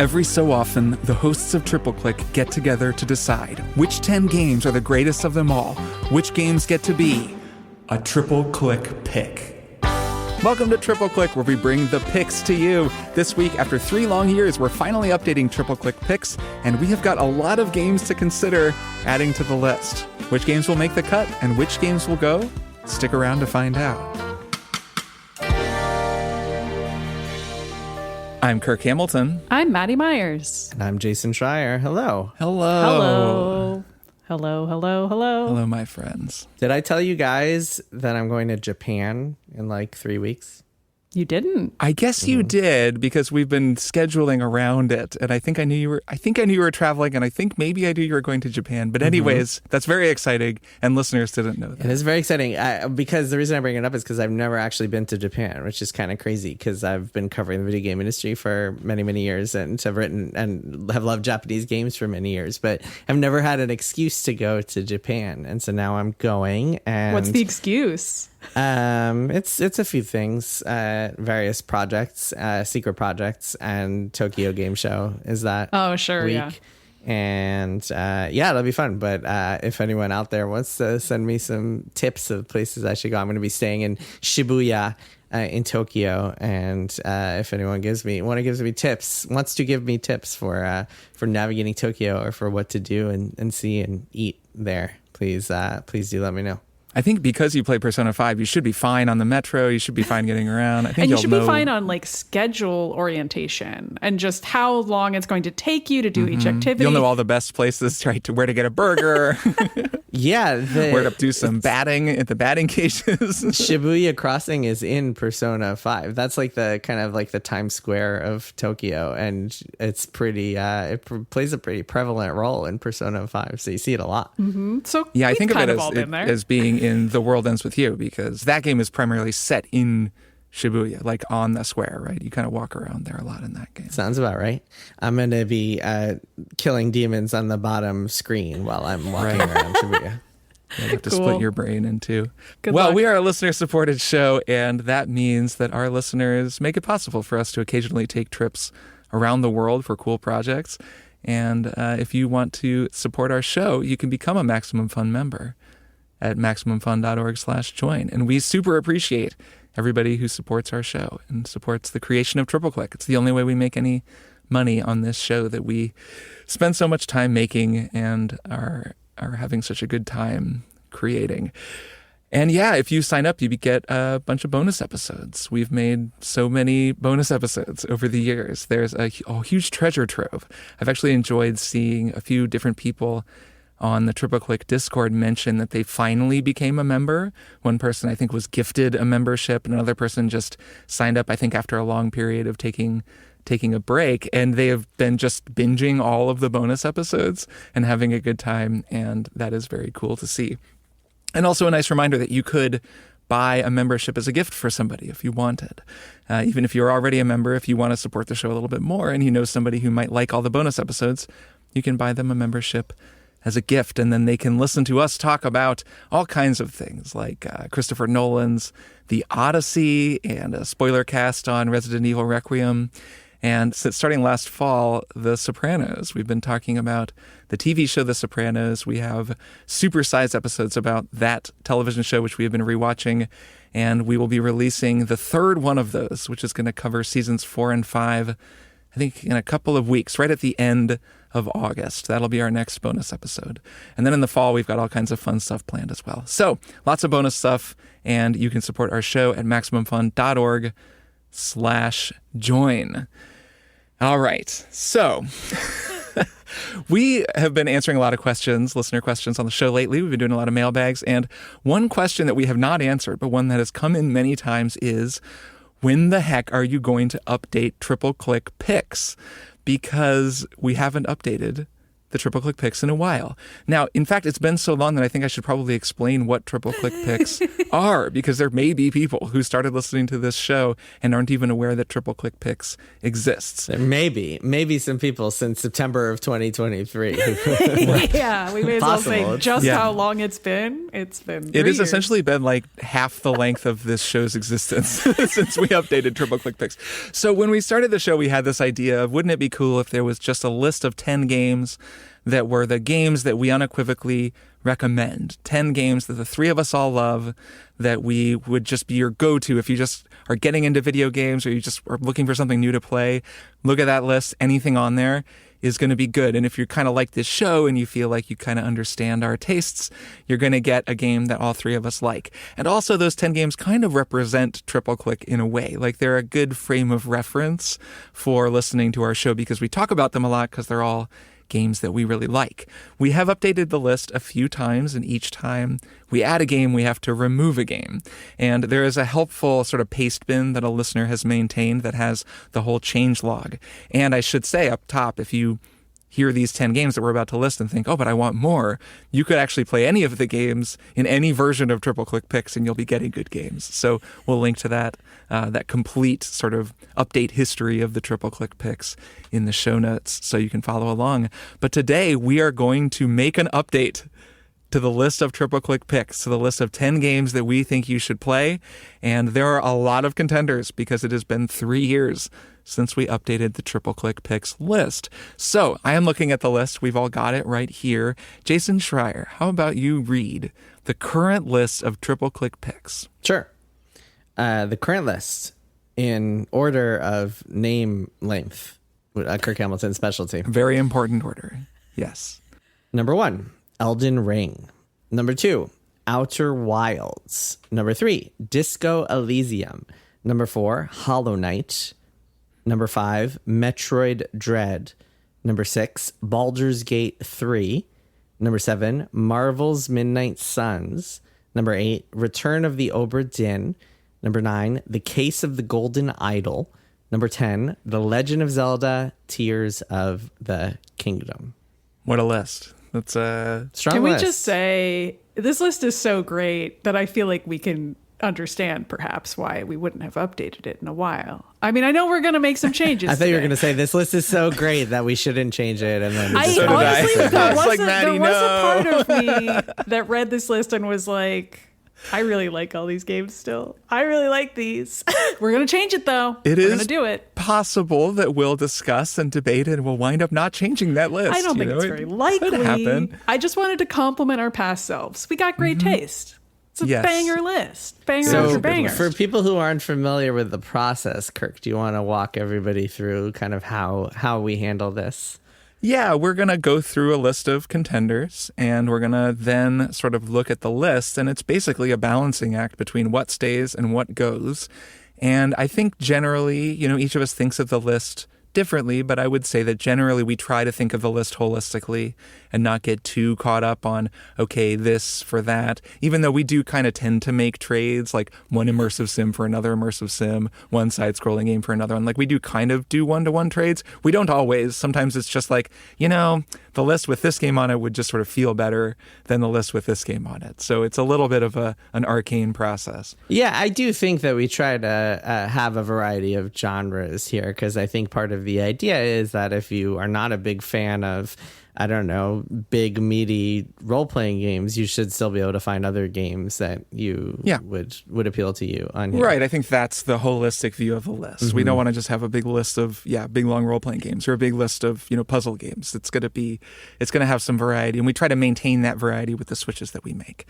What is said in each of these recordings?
Every so often, the hosts of Triple Click get together to decide which 10 games are the greatest of them all, which games get to be a Triple Click pick. Welcome to Triple Click, where we bring the picks to you. This week, after 3 long years, we're finally updating Triple Click picks, and we have got a lot of games to consider adding to the list. Which games will make the cut and which games will go? Stick around to find out. I'm Kirk Hamilton. I'm Maddy Myers. And I'm Jason Schreier. Hello. Hello. Hello. Hello, hello, hello. Hello, my friends. Did I tell you guys that I'm going to Japan in like 3 weeks? You didn't. I guess you did, because we've been scheduling around it, and I think I knew you were traveling, and I think maybe I knew you were going to Japan. But anyways, that's very exciting, and listeners didn't know that. It is very exciting because the reason I bring it up is because I've never actually been to Japan, which is kind of crazy because I've been covering the video game industry for many, many years and have written and have loved Japanese games for many years, but I've never had an excuse to go to Japan, and so now I'm going. And what's the excuse? It's a few things, various projects, secret projects, and Tokyo Game Show is that. Oh, sure, week. yeah. And it'll be fun. But if anyone out there wants to send me some tips of places I should go, I'm going to be staying in Shibuya in Tokyo. And if anyone wants to give me tips for navigating Tokyo or for what to do and see and eat there, please do let me know. I think because you play Persona 5, you should be fine on the metro. You should be fine getting around. I think and you should be fine on like schedule orientation and just how long it's going to take you to do each activity. You'll know all the best places, right, to where to get a burger. Where to do some batting at the batting cages. Shibuya Crossing is in Persona 5. That's like the kind of like the Times Square of Tokyo, and it's pretty. It plays a pretty prevalent role in Persona 5, so you see it a lot. Mm-hmm. So yeah, I think of it as being in The World Ends With You, because that game is primarily set in Shibuya, like on the square, right? You kind of walk around there a lot in that game. Sounds about right. I'm going to be killing demons on the bottom screen while I'm walking around Shibuya. You have to split your brain in two. Good luck. We are a listener-supported show, and that means that our listeners make it possible for us to occasionally take trips around the world for cool projects. And if you want to support our show, you can become a Maximum Fun member at MaximumFun.org/join. And we super appreciate everybody who supports our show and supports the creation of Triple Click. It's the only way we make any money on this show that we spend so much time making and are having such a good time creating. And yeah, if you sign up, you get a bunch of bonus episodes. We've made so many bonus episodes over the years. There's a huge treasure trove. I've actually enjoyed seeing a few different people on the Triple Click Discord mention that they finally became a member. One person, I think, was gifted a membership, and another person just signed up, I think, after a long period of taking a break. And they have been just binging all of the bonus episodes and having a good time, and that is very cool to see. And also a nice reminder that you could buy a membership as a gift for somebody if you wanted. Even if you're already a member, if you want to support the show a little bit more and you know somebody who might like all the bonus episodes, you can buy them a membership as a gift, and then they can listen to us talk about all kinds of things like Christopher Nolan's The Odyssey and a spoiler cast on Resident Evil Requiem. And starting last fall, The Sopranos. We've been talking about the TV show The Sopranos. We have supersized episodes about that television show, which we have been rewatching. And we will be releasing the third one of those, which is going to cover seasons 4 and 5, I think in a couple of weeks, right at the end of August. That'll be our next bonus episode. And then in the fall, we've got all kinds of fun stuff planned as well. So lots of bonus stuff, and you can support our show at MaximumFun.org/join. All right. So we have been answering a lot of questions, listener questions on the show lately. We've been doing a lot of mailbags. And one question that we have not answered, but one that has come in many times is, when the heck are you going to update Triple Click picks? Because we haven't updated the Triple Click Picks in a while. Now, in fact, it's been so long that I think I should probably explain what Triple Click Picks are, because there may be people who started listening to this show and aren't even aware that Triple Click Picks exists. There maybe some people since September of 2023. Yeah, we may as well say just how long it's been. It's been 3 It has years. essentially been like half the length of this show's existence since we updated Triple Click Picks. So when we started the show, we had this idea of, wouldn't it be cool if there was just a list of 10 games that were the games that we unequivocally recommend. 10 games that the three of us all love, that we would just be your go-to if you just are getting into video games or you just are looking for something new to play. Look at that list. Anything on there is going to be good. And if you're kind of like this show and you feel like you kind of understand our tastes, you're going to get a game that all three of us like. And also those 10 games kind of represent Triple Click in a way. Like they're a good frame of reference for listening to our show because we talk about them a lot because they're all games that we really like. We have updated the list a few times, and each time we add a game, we have to remove a game. And there is a helpful sort of paste bin that a listener has maintained that has the whole change log. And I should say up top, if you hear these 10 games that we're about to list and think, oh, but I want more, you could actually play any of the games in any version of Triple Click Picks and you'll be getting good games. So we'll link to that complete sort of update history of the Triple Click Picks in the show notes so you can follow along. But today we are going to make an update to the list of Triple Click Picks, to the list of 10 games that we think you should play. And there are a lot of contenders because it has been 3 years since we updated the Triple Click Picks list. So I am looking at the list. We've all got it right here. Jason Schreier, how about you read the current list of Triple Click Picks? Sure. The current list in order of name length, Kirk Hamilton's specialty. Very important order. Yes. Number 1, Elden Ring. Number 2, Outer Wilds. Number 3, Disco Elysium. Number 4, Hollow Knight. Number 5, Metroid Dread. Number 6, Baldur's Gate 3. Number 7, Marvel's Midnight Suns. Number 8, Return of the Obra Dinn. Number 9, The Case of the Golden Idol. Number 10, The Legend of Zelda, Tears of the Kingdom. What a list. That's a strong Can list. we just say this list is so great that I feel like we can understand perhaps why we wouldn't have updated it in a while. I mean, I know we're going to make some changes. I thought you were today. going to say this list is so great that we shouldn't change it. And then Honestly, So did I. there was, It's like, there Maddy, was no. a part of me that read this list and was like, I really like all these games still. I really like these. We're going to change it, though. It We're is going to do it. possible that we'll discuss and debate and we'll wind up not changing that list. I don't think it's very likely. Could happen. I just wanted to compliment our past selves. We got great taste. It's a Yes. banger list. Banger So after banger. for people who aren't familiar with the process, Kirk, do you want to walk everybody through kind of how we handle this? Yeah, we're going to go through a list of contenders and we're going to then sort of look at the list. And it's basically a balancing act between what stays and what goes. And I think generally, each of us thinks of the list differently, but I would say that generally we try to think of the list holistically and not get too caught up on, okay, this for that, even though we do kind of tend to make trades, like one immersive sim for another immersive sim, one side-scrolling game for another one. Like we do kind of do one-to-one trades. We don't always. Sometimes it's just like, the list with this game on it would just sort of feel better than the list with this game on it. So it's a little bit of an arcane process. Yeah, I do think that we try to have a variety of genres here because I think part of the idea is that if you are not a big fan of, I don't know, big, meaty role-playing games, you should still be able to find other games that you would appeal to you on here. Right. I think that's the holistic view of the list. Mm-hmm. We don't want to just have a big list of, big, long role-playing games or a big list of, puzzle games. It's going to have some variety, and we try to maintain that variety with the switches that we make.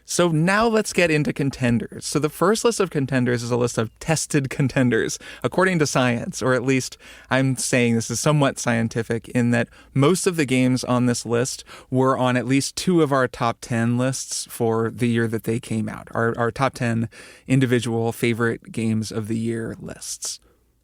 So now let's get into contenders. So the first list of contenders is a list of tested contenders, according to science, or at least I'm saying this is somewhat scientific in that most of the games on this list were on at least 2 of our top 10 lists for the year that they came out, our top 10 individual favorite games of the year lists.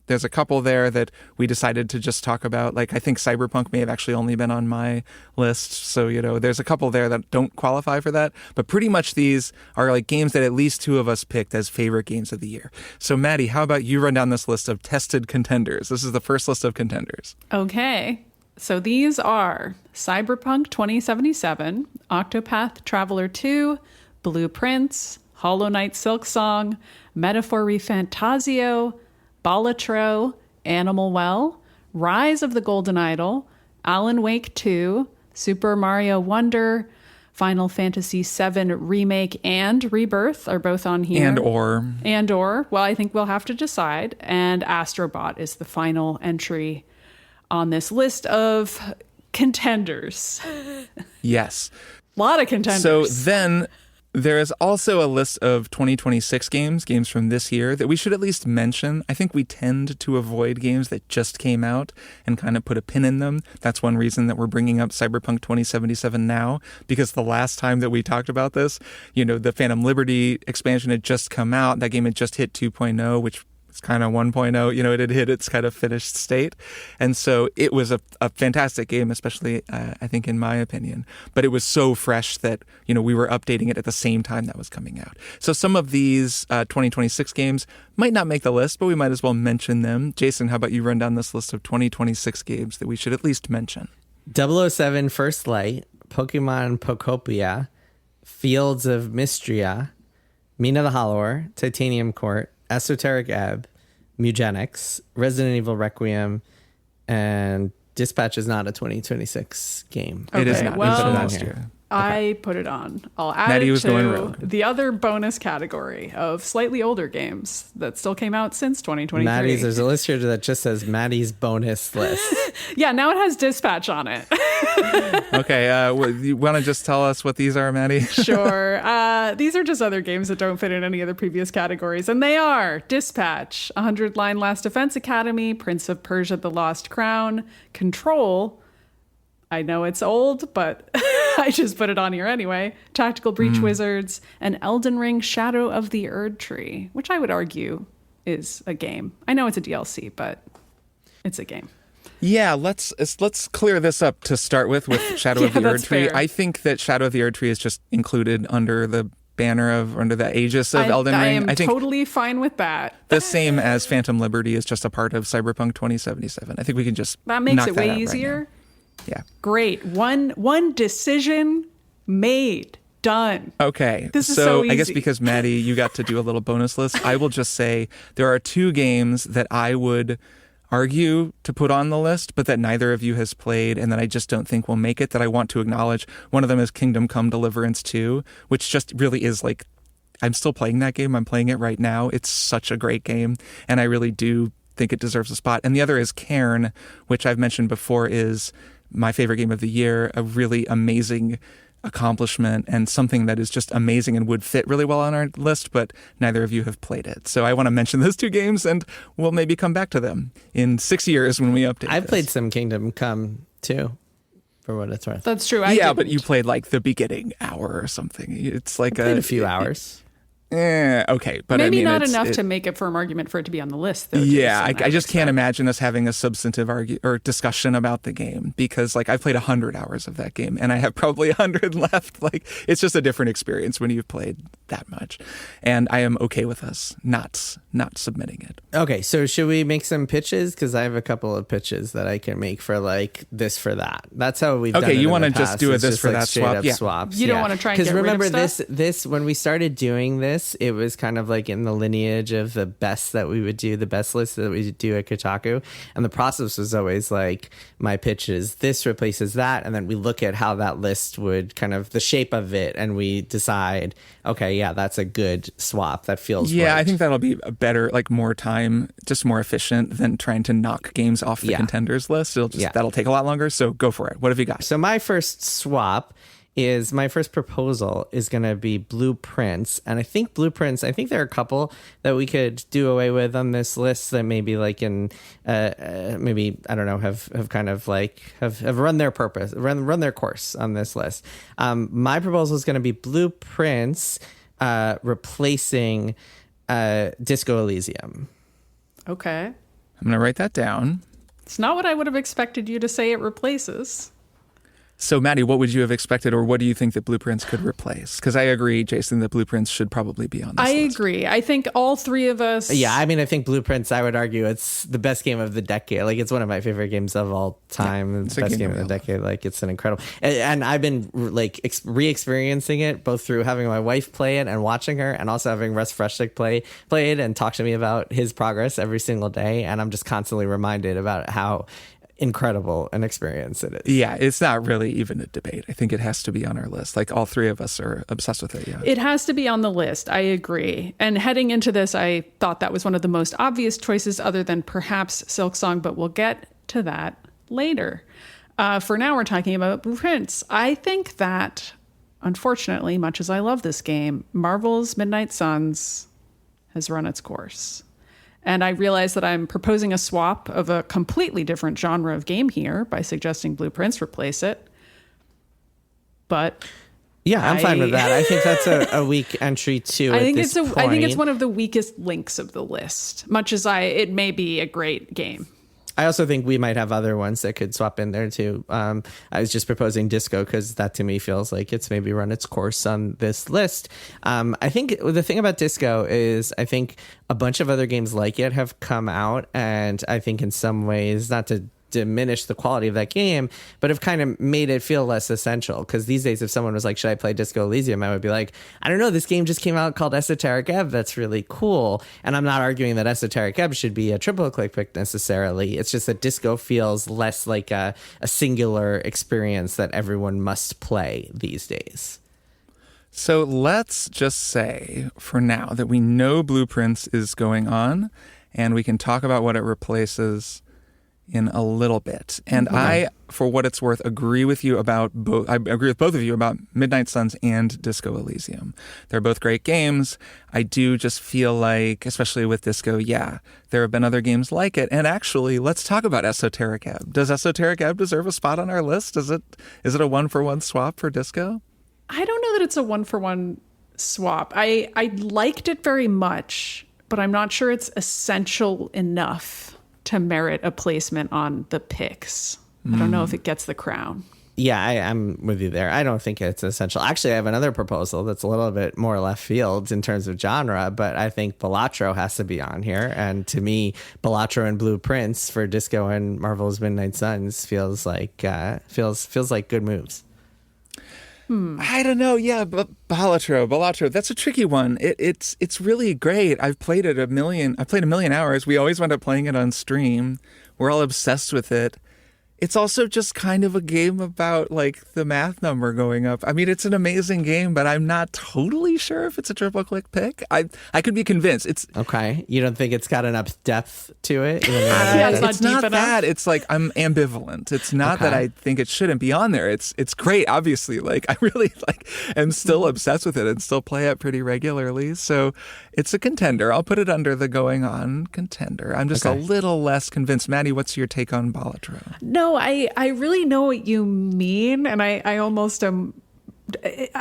There's a couple there that we decided to just talk about. Like, I think Cyberpunk may have actually only been on my list. So, there's a couple there that don't qualify for that. But pretty much these are like games that at least 2 of us picked as favorite games of the year. So, Maddy, how about you run down this list of tested contenders? This is the first list of contenders. Okay. So these are Cyberpunk 2077, Octopath Traveler 2, Blueprints, Hollow Knight Silksong, Metaphor Refantasio, Balatro, Animal Well, Rise of the Golden Idol, Alan Wake 2, Super Mario Wonder, Final Fantasy VII Remake and Rebirth are both on here. And or. Well, I think we'll have to decide. And Astrobot is the final entry on this list of contenders. Yes. A lot of contenders. So then there is also a list of 2026 games from this year that we should at least mention. I think we tend to avoid games that just came out and kind of put a pin in them. That's one reason that we're bringing up Cyberpunk 2077 now, because the last time that we talked about this, the Phantom Liberty expansion had just come out. That game had just hit 2.0, which it's kind of 1.0, it had hit its kind of finished state. And so it was a fantastic game, especially, I think, in my opinion. But it was so fresh that, we were updating it at the same time that was coming out. So some of these 2026 games might not make the list, but we might as well mention them. Jason, how about you run down this list of 2026 games that we should at least mention? 007 First Light, Pokemon Pokopia, Fields of Mystria, Mina the Hollower, Titanium Court, Esoteric Ebb, Mugenics, Resident Evil Requiem, and Dispatch is not a 2026 game. It is not. Well, We put it last year. I put it on. I'll add Maddy it was going to rogue. the other bonus category of slightly older games that still came out since 2023. Maddy's, there's a list here that just says Maddy's bonus list. Yeah, now it has Dispatch on it. Okay, you want to just tell us what these are, Maddy? Sure. These are just other games that don't fit in any of the previous categories. And they are Dispatch, 100 Line Last Defense Academy, Prince of Persia The Lost Crown, Control. I know it's old, but I just put it on here anyway. Tactical Breach Wizards, and Elden Ring Shadow of the Erd Tree, which I would argue is a game. I know it's a DLC, but it's a game. Yeah, let's clear this up to start with Shadow of the Erd Tree. Fair. I think that Shadow of the Erd Tree is just included under the under the aegis of Elden Ring. I am totally fine with that. The same as Phantom Liberty is just a part of Cyberpunk 2077. I think we can just That makes knock it that way out right easier. now. Yeah. Great. One decision made. Done. Okay. This is so I guess easy. because Maddy, you got to do a little bonus list, I will just say there are two games that I would argue to put on the list, but that neither of you has played and that I just don't think will make it, that I want to acknowledge. One of them is Kingdom Come Deliverance 2, which just really is like, I'm still playing that game. I'm playing it right now. It's such a great game, and I really do think it deserves a spot. And the other is Cairn, which I've mentioned before is my favorite game of the year, a really amazing accomplishment and something that is just amazing and would fit really well on our list, but neither of you have played it. So I want to mention those two games, and we'll maybe come back to them in 6 years when we update I've this. played some Kingdom Come too, for what it's worth. That's true. But you played like the beginning hour or something. It's like Played a few hours. Okay, but Maybe I mean, not it's- enough it- to make a firm argument for it to be on the list, though. Yeah, Jason, I just can't expect. imagine us having a substantive or discussion about the game, because like I've played 100 hours of that game and I have probably 100 left. Like, it's just a different experience when you've played that much, and I am okay with us not submitting it. Okay, so should we make some pitches? Because I have a couple of pitches that I can make for like this for that. That's how we've done it. Okay, you want to just do a It's this just for like that straight swap? up Yeah. swaps. You don't want to try and get rid of remember stuff? this when we started doing this, it was kind of like in the lineage of the best that we would do, the best list that we would do at Kotaku, and the process was always like my pitch is this replaces that, and then we look at how that list would kind of the shape of it, and we decide, okay, yeah, that's a good swap. That feels Yeah, right. I think that'll be a better, like more time, just more efficient than trying to knock games off the contenders list. That'll take a lot longer. So go for it. What have you got? So my first proposal is going to be Blueprints. And I think there are a couple that we could do away with on this list that maybe like maybe, I don't know, have kind of like, have run their purpose, run their course on this list. My proposal is going to be Blueprints replacing Disco Elysium. Okay. I'm going to write that down. It's not what I would have expected you to say it replaces. So, Maddy, what would you have expected, or what do you think that Blueprints could replace? Because I agree, Jason, that Blueprints should probably be on this list. I agree. I think all three of us... Yeah, I mean, I think Blueprints, I would argue it's the best game of the decade. Like, it's one of my favorite games of all time. Yeah, it's the best game of the decade. Like, it's an incredible... And I've been, like, re-experiencing it, both through having my wife play it and watching her, and also having Russ Freshlick play it and talk to me about his progress every single day. And I'm just constantly reminded about how incredible an experience it is. Yeah, it's not really even a debate. I think it has to be on our list. Like, all three of us are obsessed with it. Yeah, it has to be on the list. I agree. And heading into this, I thought that was one of the most obvious choices, other than perhaps Silksong, but we'll get to that later. For now, we're talking about Blueprints. I think that, unfortunately, much as I love this game, Marvel's Midnight Suns has run its course. And I realize that I'm proposing a swap of a completely different genre of game here by suggesting Blueprints replace it. But yeah, I'm fine with that. I think that's a weak entry too. I think it's one of the weakest links of the list, much as it may be a great game. I also think we might have other ones that could swap in there too. I was just proposing Disco because that to me feels like it's maybe run its course on this list. I think the thing about Disco is I think a bunch of other games like it have come out, and I think in some ways, not to diminish the quality of that game, but have kind of made it feel less essential. Because these days, if someone was like, should I play Disco Elysium? I would be like, I don't know, this game just came out called Esoteric Ebb. That's really cool. And I'm not arguing that Esoteric Ebb should be a triple click pick necessarily. It's just that Disco feels less like a singular experience that everyone must play these days. So let's just say for now that we know Blueprints is going on, and we can talk about what it replaces in a little bit. And I, for what it's worth, agree with you about both. I agree with both of you about Midnight Suns and Disco Elysium. They're both great games. I do just feel like, especially with Disco, yeah, there have been other games like it. And actually, let's talk about Esoteric Ebb. Does Esoteric Ebb deserve a spot on our list? Is it a 1-for-1 swap for Disco? I don't know that it's a 1-for-1 swap. I liked it very much, but I'm not sure it's essential enough to merit a placement on the picks. I don't know if it gets the crown. Yeah, I'm with you there. I don't think it's essential. Actually, I have another proposal that's a little bit more left field in terms of genre, but I think Balatro has to be on here. And to me, Balatro and Blueprints for Disco and Marvel's Midnight Suns feels like good moves. I don't know. Yeah, but Balatro, that's a tricky one. It's really great. I've played it a million hours. We always wind up playing it on stream. We're all obsessed with it. It's also just kind of a game about like the math number going up. I mean, it's an amazing game, but I'm not totally sure if it's a triple click pick. I could be convinced. It's okay. You don't think it's got enough depth to it? It's not deep that. It's like I'm ambivalent. It's not that I think it shouldn't be on there. It's great, obviously. Like I really am still obsessed with it and still play it pretty regularly. So it's a contender. I'll put it under the going on contender. I'm just a little less convinced. Maddy, what's your take on Balatro? No, I really know what you mean. And I almost am,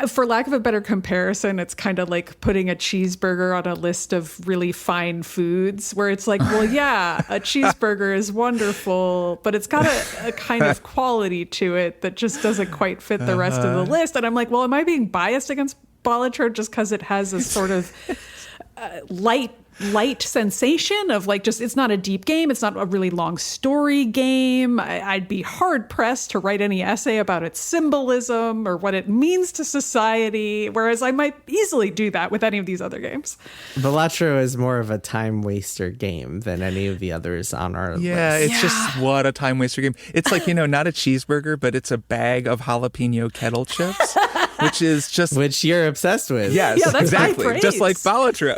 for lack of a better comparison, it's kind of like putting a cheeseburger on a list of really fine foods where it's like, well, yeah, a cheeseburger is wonderful, but it's got a kind of quality to it that just doesn't quite fit the rest of the list. And I'm like, well, am I being biased against Balatro just because it has a sort of light sensation of like, just, it's not a deep game. It's not a really long story game. I'd be hard pressed to write any essay about its symbolism or what it means to society. Whereas I might easily do that with any of these other games. Balatro is more of a time waster game than any of the others on our list. It's just what a time waster game. It's like, not a cheeseburger, but it's a bag of jalapeno kettle chips. Which you're obsessed with. Yes, yeah, that's exactly. high praise. Just like Balatro.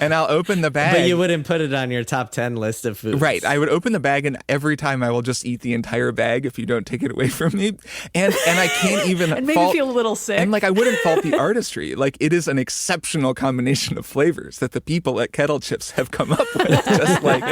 And I'll open the bag. But you wouldn't put it on your top 10 list of foods. Right. I would open the bag, and every time I will just eat the entire bag if you don't take it away from me. And I can't even and maybe feel a little sick. And I wouldn't fault the artistry. Like, it is an exceptional combination of flavors that the people at Kettle Chips have come up with. Just like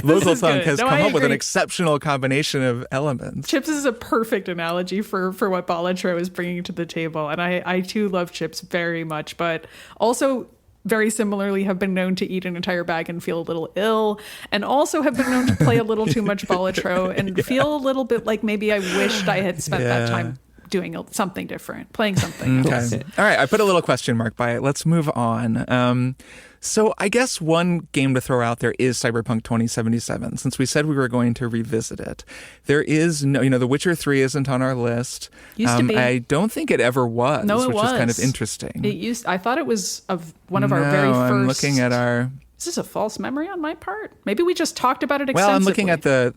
Local Thunk has come up with an exceptional combination of elements. Chips is a perfect analogy for what Balatro is bringing to the table. And I too love chips very much, but also very similarly have been known to eat an entire bag and feel a little ill, and also have been known to play a little too much Bolletro and feel a little bit like maybe I wished I had spent that time doing something different, playing something else. All right, I put a little question mark by it. Let's move on. So I guess one game to throw out there is Cyberpunk 2077. Since we said we were going to revisit it, there is no, The Witcher 3 isn't on our list. Used to be. I don't think it ever was, No, it which was. is kind of interesting. I thought it was one of our very first. I'm looking at our. Is this a false memory on my part? Maybe we just talked about it extensively. Well, I'm looking at the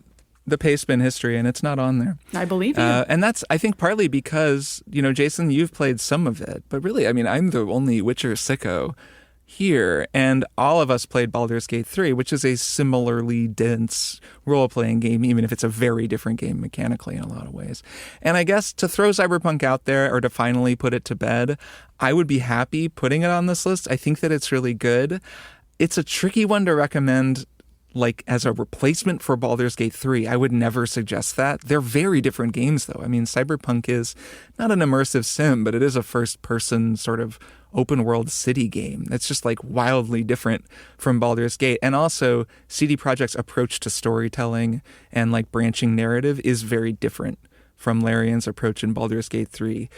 Payspin history, and it's not on there. I believe you. And that's, I think, partly because, Jason, you've played some of it. But really, I'm the only Witcher sicko here. And all of us played Baldur's Gate 3, which is a similarly dense role-playing game, even if it's a very different game mechanically in a lot of ways. And I guess to throw Cyberpunk out there or to finally put it to bed, I would be happy putting it on this list. I think that it's really good. It's a tricky one to recommend as a replacement for Baldur's Gate 3. I would never suggest that. They're very different games, though. Cyberpunk is not an immersive sim, but it is a first-person sort of open-world city game. It's just wildly different from Baldur's Gate. And also, CD Projekt's approach to storytelling and branching narrative is very different from Larian's approach in Baldur's Gate 3.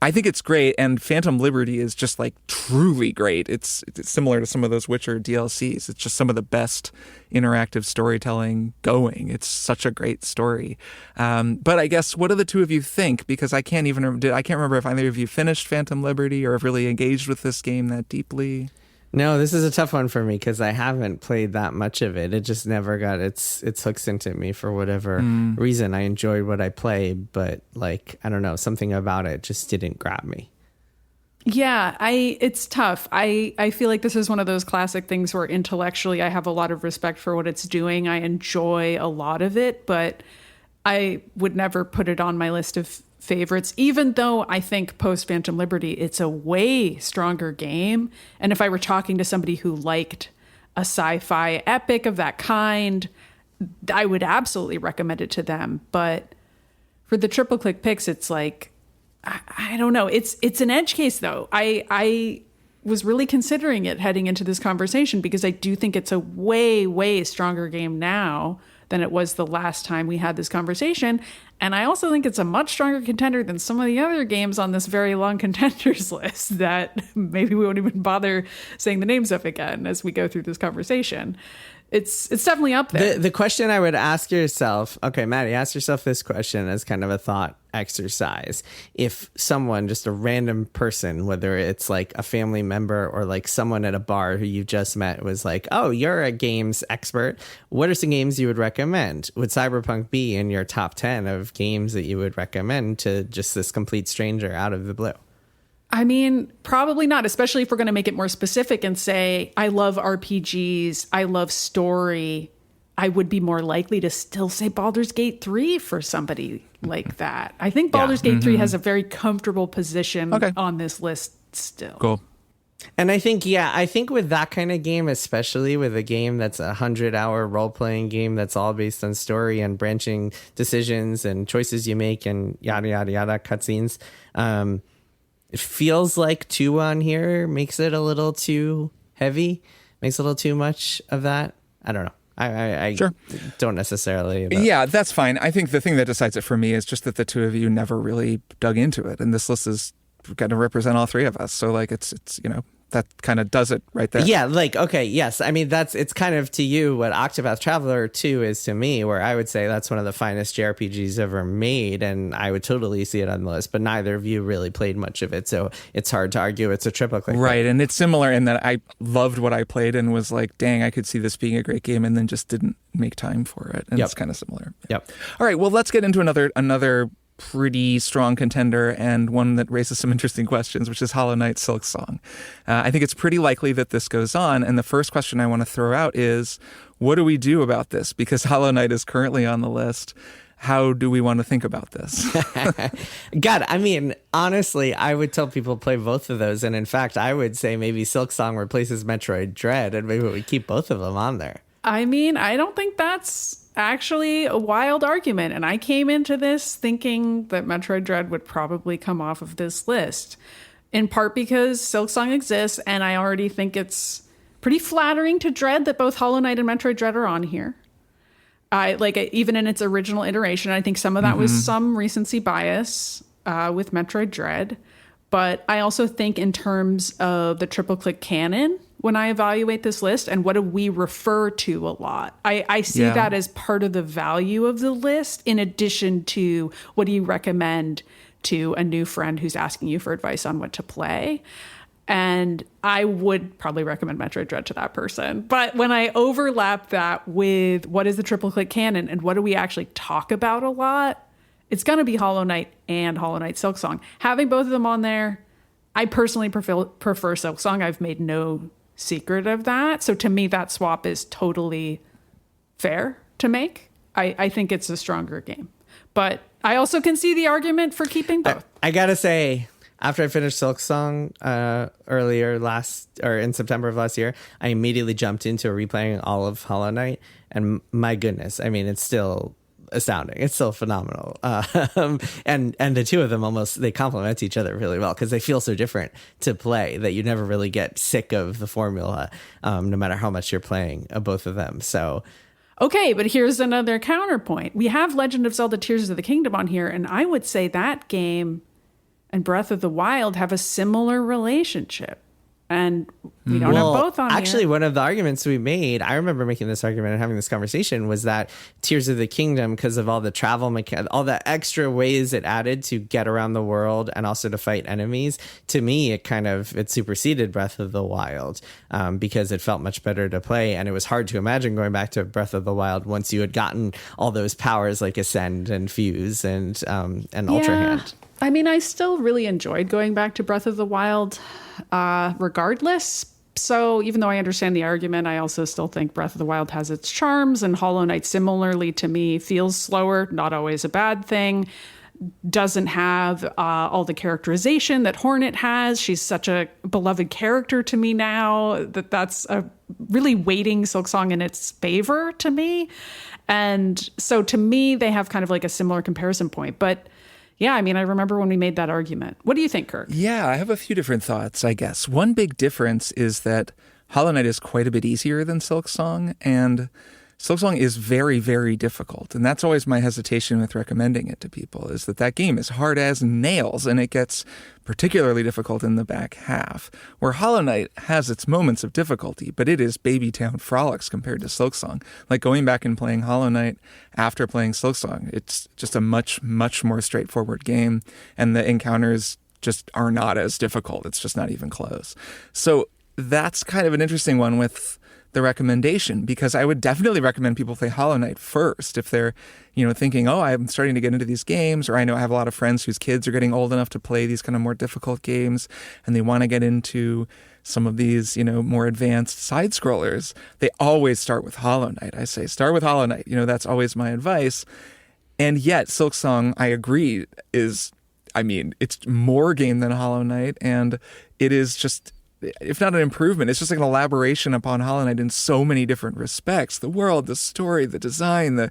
I think it's great, and Phantom Liberty is just truly great. It's similar to some of those Witcher DLCs. It's just some of the best interactive storytelling going. It's such a great story. But I guess, what do the two of you think? Because I can't remember if either of you finished Phantom Liberty or have really engaged with this game that deeply. No, this is a tough one for me because I haven't played that much of it. It just never got its hooks into me for whatever reason. I enjoyed what I played, but I don't know, something about it just didn't grab me. Yeah, it's tough. I feel like this is one of those classic things where intellectually I have a lot of respect for what it's doing. I enjoy a lot of it, but I would never put it on my list of favorites, even though I think post Phantom Liberty, it's a way stronger game. And if I were talking to somebody who liked a sci-fi epic of that kind, I would absolutely recommend it to them. But for the triple click picks, it's I don't know. It's an edge case though. I was really considering it heading into this conversation because I do think it's a way, way stronger game now than it was the last time we had this conversation. And I also think it's a much stronger contender than some of the other games on this very long contenders list that maybe we won't even bother saying the names of again as we go through this conversation. It's definitely up there. The question I would ask yourself, okay, Maddy, ask yourself this question as kind of a thought exercise. If someone, just a random person, whether it's a family member or someone at a bar who you just met was oh, you're a games expert, what are some games you would recommend? Would Cyberpunk be in your top 10 of games that you would recommend to just this complete stranger out of the blue? Probably not, especially if we're going to make it more specific and say, I love RPGs, I love story. I would be more likely to still say Baldur's Gate 3 for somebody like that. I think Baldur's Gate 3 has a very comfortable position on this list still. Cool. And I think with that kind of game, especially with a game that's a 100-hour role-playing game that's all based on story and branching decisions and choices you make and yada, yada, yada, cutscenes, it feels like 2 on here makes it a little too heavy, makes a little too much of that. I don't know. I sure. don't necessarily. Yeah, that's fine. I think the thing that decides it for me is just that the two of you never really dug into it. And this list is going to represent all three of us. So it's that kind of does it right there. Yeah, okay, yes. It's kind of to you what Octopath Traveler 2 is to me, where I would say that's one of the finest JRPGs ever made, and I would totally see it on the list, but neither of you really played much of it, so it's hard to argue it's a triple click. Right, and it's similar in that I loved what I played and was dang, I could see this being a great game, and then just didn't make time for it, and it's kind of similar. Yep. All right, well, let's get into another pretty strong contender and one that raises some interesting questions, which is Hollow Knight Silksong. I think it's pretty likely that this goes on. And the first question I want to throw out is, what do we do about this? Because Hollow Knight is currently on the list. How do we want to think about this? God, honestly, I would tell people play both of those. And in fact, I would say maybe Silksong replaces Metroid Dread and maybe we keep both of them on there. I don't think that's actually a wild argument. And I came into this thinking that Metroid Dread would probably come off of this list. in part because Silksong exists, and I already think it's pretty flattering to Dread that both Hollow Knight and Metroid Dread are on here. I like even in its original iteration, I think some of that was some recency bias with Metroid Dread. But I also think in terms of the triple click canon, when I evaluate this list and what do we refer to a lot, I see that as part of the value of the list, in addition to what do you recommend to a new friend who's asking you for advice on what to play. And I would probably recommend Metroid Dread to that person. But when I overlap that with what is the triple click canon and what do we actually talk about a lot, it's going to be Hollow Knight and Hollow Knight Silksong. Having both of them on there, I personally prefer Silksong. I've made no secret of that. So to me, that swap is totally fair to make. I think it's a stronger game. But I also can see the argument for keeping both. I got to say, after I finished Silksong in September of last year, I immediately jumped into replaying all of Hollow Knight. And my goodness, I mean, it's still astounding. It's still phenomenal. And the two of them they complement each other really well because they feel so different to play that you never really get sick of the formula, no matter how much you're playing both of them. So, okay, but here's another counterpoint. We have Legend of Zelda Tears of the Kingdom on here, and I would say that game and Breath of the Wild have a similar relationship. And we don't have both on actually, here. One of the arguments we made, I remember making this argument and having this conversation, was that Tears of the Kingdom, because of all the travel all the extra ways it added to get around the world and also to fight enemies, to me, it superseded Breath of the Wild because it felt much better to play. And it was hard to imagine going back to Breath of the Wild once you had gotten all those powers like Ascend and Fuse and Ultra Hand. I mean, I still really enjoyed going back to Breath of the Wild regardless. So even though I understand the argument, I also still think Breath of the Wild has its charms, and Hollow Knight similarly to me feels slower, not always a bad thing. Doesn't have all the characterization that Hornet has. She's such a beloved character to me now that's a really weighting Silksong in its favor to me. And so to me, they have kind of like a similar comparison point. But yeah, I mean, I remember when we made that argument. What do you think, Kirk? Yeah, I have a few different thoughts, I guess. One big difference is that Hollow Knight is quite a bit easier than Silksong, and Silksong is very, very difficult. And that's always my hesitation with recommending it to people, is that game is hard as nails, and it gets particularly difficult in the back half, where Hollow Knight has its moments of difficulty, but it is baby town frolics compared to Silksong. Like going back and playing Hollow Knight after playing Silksong, it's just a much, much more straightforward game, and the encounters just are not as difficult. It's just not even close. So that's kind of an interesting one with the recommendation, because I would definitely recommend people play Hollow Knight first if they're, thinking, oh, I'm starting to get into these games, or I know I have a lot of friends whose kids are getting old enough to play these kind of more difficult games and they want to get into some of these, more advanced side scrollers. They always start with Hollow Knight. I say start with Hollow Knight. That's always my advice. And yet Silksong, I agree, it's more game than Hollow Knight, and it is just, if not an improvement, it's just like an elaboration upon Hollow Knight in so many different respects. The world, the story, the design, the,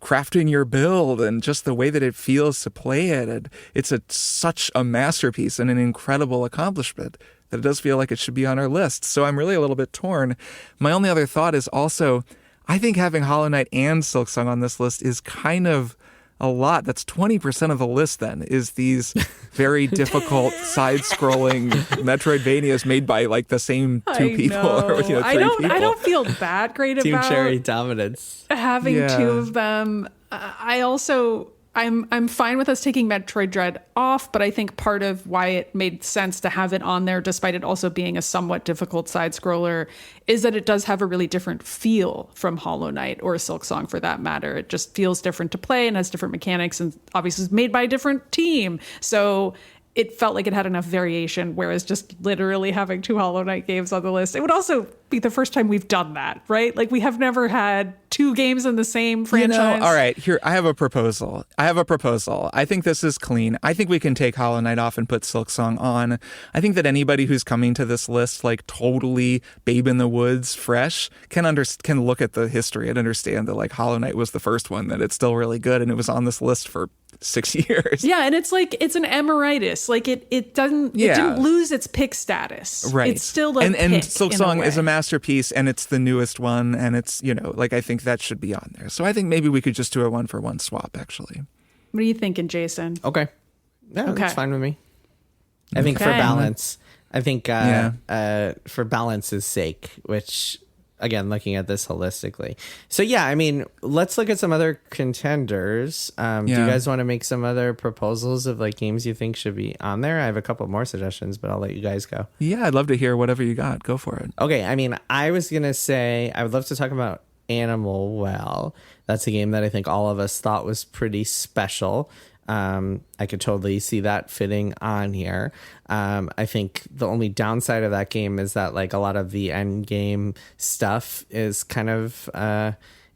crafting your build, and just the way that it feels to play it. And it's such a masterpiece and an incredible accomplishment that it does feel like it should be on our list. So I'm really a little bit torn. My only other thought is also, I think having Hollow Knight and Silksong on this list is kind of a lot. That's 20% of the list then, is these very difficult side-scrolling Metroidvanias made by like the same two people or three people. I don't feel that great Team about Cherry dominance. Having two of them. I'm fine with us taking Metroid Dread off, but I think part of why it made sense to have it on there, despite it also being a somewhat difficult side-scroller, is that it does have a really different feel from Hollow Knight or Silksong for that matter. It just feels different to play and has different mechanics, and obviously is made by a different team. So it felt like it had enough variation, whereas just literally having two Hollow Knight games on the list, it would also be the first time we've done that, right? Like we have never had two games in the same franchise. All right, here, I have a proposal. I think this is clean. I think we can take Hollow Knight off and put Silksong on. I think that anybody who's coming to this list like totally Babe in the Woods fresh can look at the history and understand that like Hollow Knight was the first one, that it's still really good, and it was on this list for 6 years. Yeah, and it's like it's an emeritus. Like it didn't lose its pick status. Right. It's still a and pick Silksong in a is a way. masterpiece, and it's the newest one, and it's, like I think that should be on there. So I think maybe we could just do a 1-for-1 swap, actually. What are you thinking, Jason? Okay. Yeah, Okay. that's fine with me. I think for Okay. balance, for balance's sake, which, again, looking at this holistically. So, yeah, I mean, let's look at some other contenders. Do you guys want to make some other proposals of like games you think should be on there? I have a couple more suggestions, but I'll let you guys go. Yeah, I'd love to hear whatever you got. Go for it. Okay, I mean, I was going to say I would love to talk about Animal Well. That's a game that I think all of us thought was pretty special. I could totally see that fitting on here. I think the only downside of that game is that like a lot of the end game stuff is kind of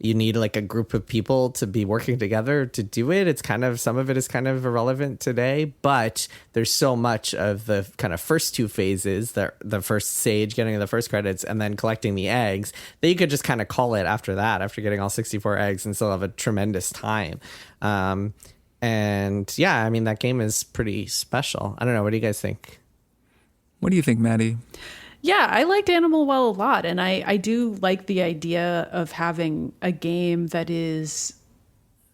you need like a group of people to be working together to do it. It's kind of, some of it is kind of irrelevant today, but there's so much of the kind of first two phases, the first stage, getting the first credits, and then collecting the eggs, that you could just kind of call it after that, after getting all 64 eggs, and still have a tremendous time. And yeah, I mean, that game is pretty special. I don't know. What do you guys think? What do you think, Maddy? Yeah, I liked Animal Well a lot. And I do like the idea of having a game that is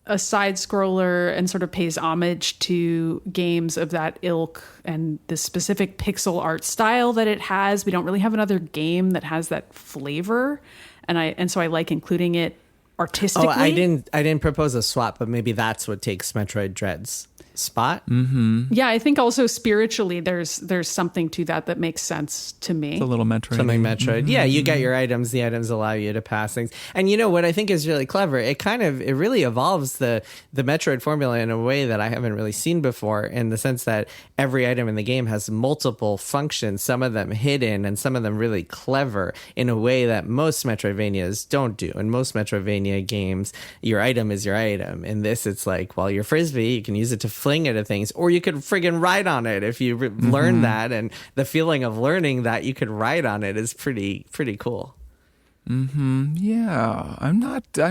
a side scroller and sort of pays homage to games of that ilk and the specific pixel art style that it has. We don't really have another game that has that flavor. And so I like including it artistically. Oh, I didn't propose a swap, but maybe that's what takes Metroid Dread's spot. Mm-hmm. Yeah, I think also spiritually there's something to that makes sense to me. It's a little Metroid. Something Metroid. Mm-hmm. Yeah, you get your items. The items allow you to pass things. And you know what I think is really clever? It really evolves the Metroid formula in a way that I haven't really seen before, in the sense that every item in the game has multiple functions, some of them hidden and some of them really clever, in a way that most Metroidvanias don't do. In most Metroidvania games, your item is your item. In this, it's like, well, your Frisbee, you can use it to fling it at things, or you could friggin' ride on it if you learn that, and the feeling of learning that you could ride on it is pretty cool. Yeah, I'm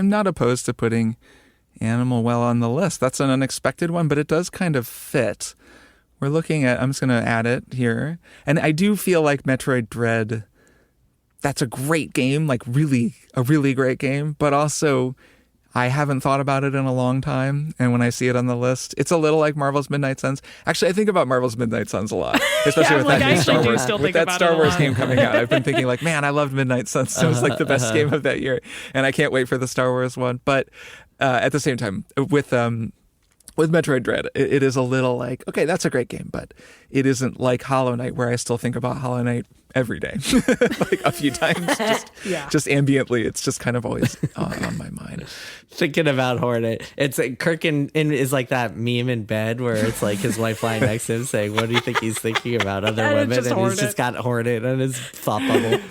not opposed to putting Animal Well on the list. That's an unexpected one, but it does kind of fit. We're looking at, I'm just going to add it here, and I do feel like Metroid Dread, that's a great game, like a really great game, but also I haven't thought about it in a long time, and when I see it on the list, it's a little like Marvel's Midnight Suns. Actually, I think about Marvel's Midnight Suns a lot, especially with that new Star Wars game coming out. I've been thinking like, man, I loved Midnight Suns. It was like the best game of that year, and I can't wait for the Star Wars one. But at the same time, with Metroid Dread, it is a little like, okay, that's a great game, but it isn't like Hollow Knight, where I still think about Hollow Knight every day, like a few times, just ambiently. It's just kind of always on my mind. Thinking about Hornet, it's like Kirk is like that meme in bed where it's like his wife lying next to him saying, "What do you think he's thinking about? Other women?" And he's just got Hornet in his thought bubble.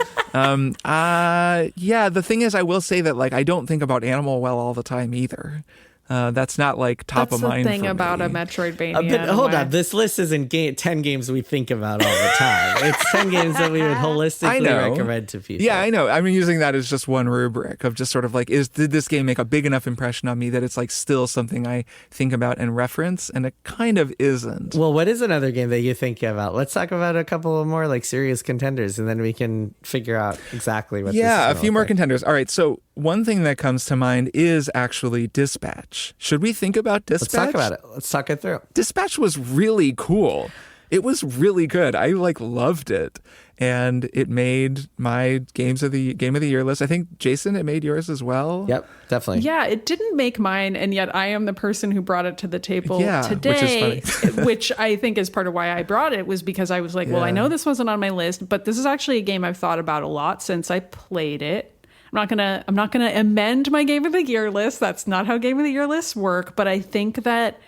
Yeah. The thing is, I will say that like I don't think about Animal Well all the time either. That's not like top of mind. That's the thing for about me. a Metroidvania. But hold on, this list isn't 10 games we think about all the time. It's 10 games that we would holistically recommend to people. Yeah, I know. I'm using that as just one rubric of just sort of like, did this game make a big enough impression on me that it's like still something I think about and reference? And it kind of isn't. Well, what is another game that you think about? Let's talk about a couple of more like serious contenders, and then we can figure out exactly what. Yeah, a few more contenders. All right, so one thing that comes to mind is actually Dispatch. Should we think about Dispatch? Let's talk about it. Let's talk it through. Dispatch was really cool. It was really good. I loved it, and it made my game of the year list. I think, Jason, it made yours as well. Yep, definitely. Yeah, it didn't make mine, and yet I am the person who brought it to the table Which today, is funny. which I think is part of why I brought it, was because I was like, well, I know this wasn't on my list, but this is actually a game I've thought about a lot since I played it. I'm not gonna amend my Game of the Year list. That's not how Game of the Year lists work. But I think that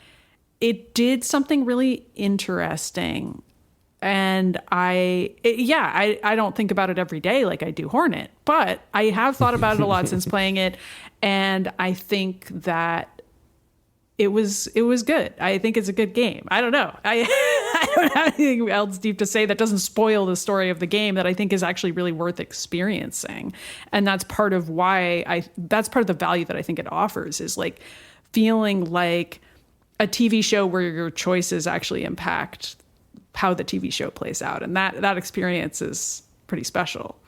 it did something really interesting, and I don't think about it every day like I do Hornet, but I have thought about it a lot since playing it, and I think that it was good. I think it's a good game. I don't know. I don't have anything else deep to say that doesn't spoil the story of the game, that I think is actually really worth experiencing. And that's part of why that's part of the value that I think it offers, is like feeling like a TV show where your choices actually impact how the TV show plays out. And that experience is pretty special.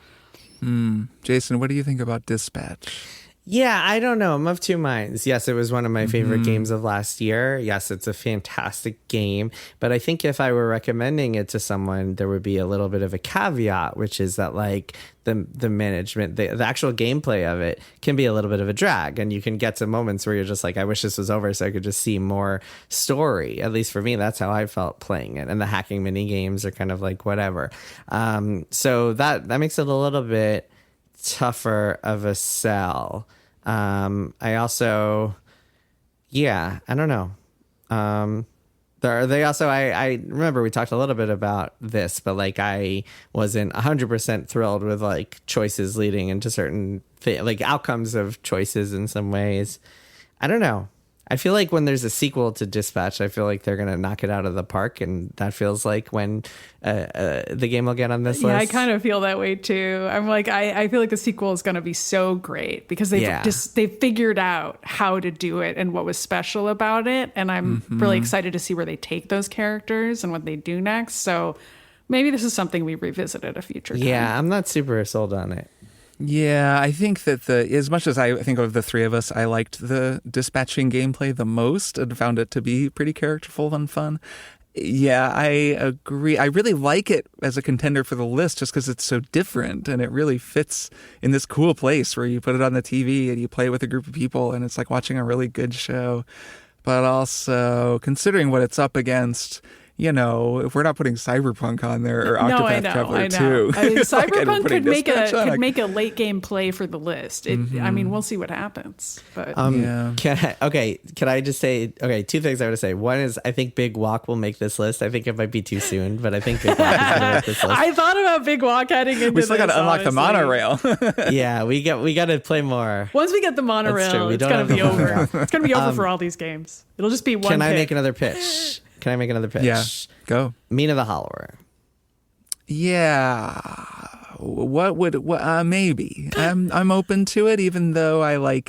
Jason, what do you think about Dispatch? Yeah, I don't know. I'm of two minds. Yes, it was one of my favorite games of last year. Yes, it's a fantastic game. But I think if I were recommending it to someone, there would be a little bit of a caveat, which is that like the management, the actual gameplay of it can be a little bit of a drag. And you can get to moments where you're just like, I wish this was over so I could just see more story. At least for me, that's how I felt playing it. And the hacking mini games are kind of like whatever. So that makes it a little bit tougher of a sell. I also, I don't know. I remember we talked a little bit about this, but like I wasn't 100% thrilled with like choices leading into certain like outcomes of choices in some ways. I don't know. I feel like when there's a sequel to Dispatch, I feel like they're going to knock it out of the park. And that feels like when the game will get on this list. Yeah, I kind of feel that way too. I'm like, I feel like the sequel is going to be so great because they've figured out how to do it and what was special about it. And I'm really excited to see where they take those characters and what they do next. So maybe this is something we revisit at a future time. Yeah, I'm not super sold on it. Yeah, I think that as much as I think of the three of us, I liked the dispatching gameplay the most and found it to be pretty characterful and fun. Yeah, I agree. I really like it as a contender for the list just because it's so different and it really fits in this cool place where you put it on the TV and you play with a group of people and it's like watching a really good show. But also, considering what it's up against, you know, if we're not putting Cyberpunk on there or Octopath Traveler 2. I mean, Cyberpunk could make a late game play for the list. I mean, we'll see what happens. But Can I just say, two things I want to say. One is I think Big Walk will make this list. I think it might be too soon, but I think Big Walk is going to make this list. I thought about Big Walk heading into We still got to unlock the monorail. Yeah, we got to play more. Once we get the monorail, it's going to be over. It's going to be over for all these games. It'll just be one Can I pick. make another pitch? Can I make another pitch? Yeah, go. Mina the Hollower. Yeah. Maybe. I'm open to it, even though I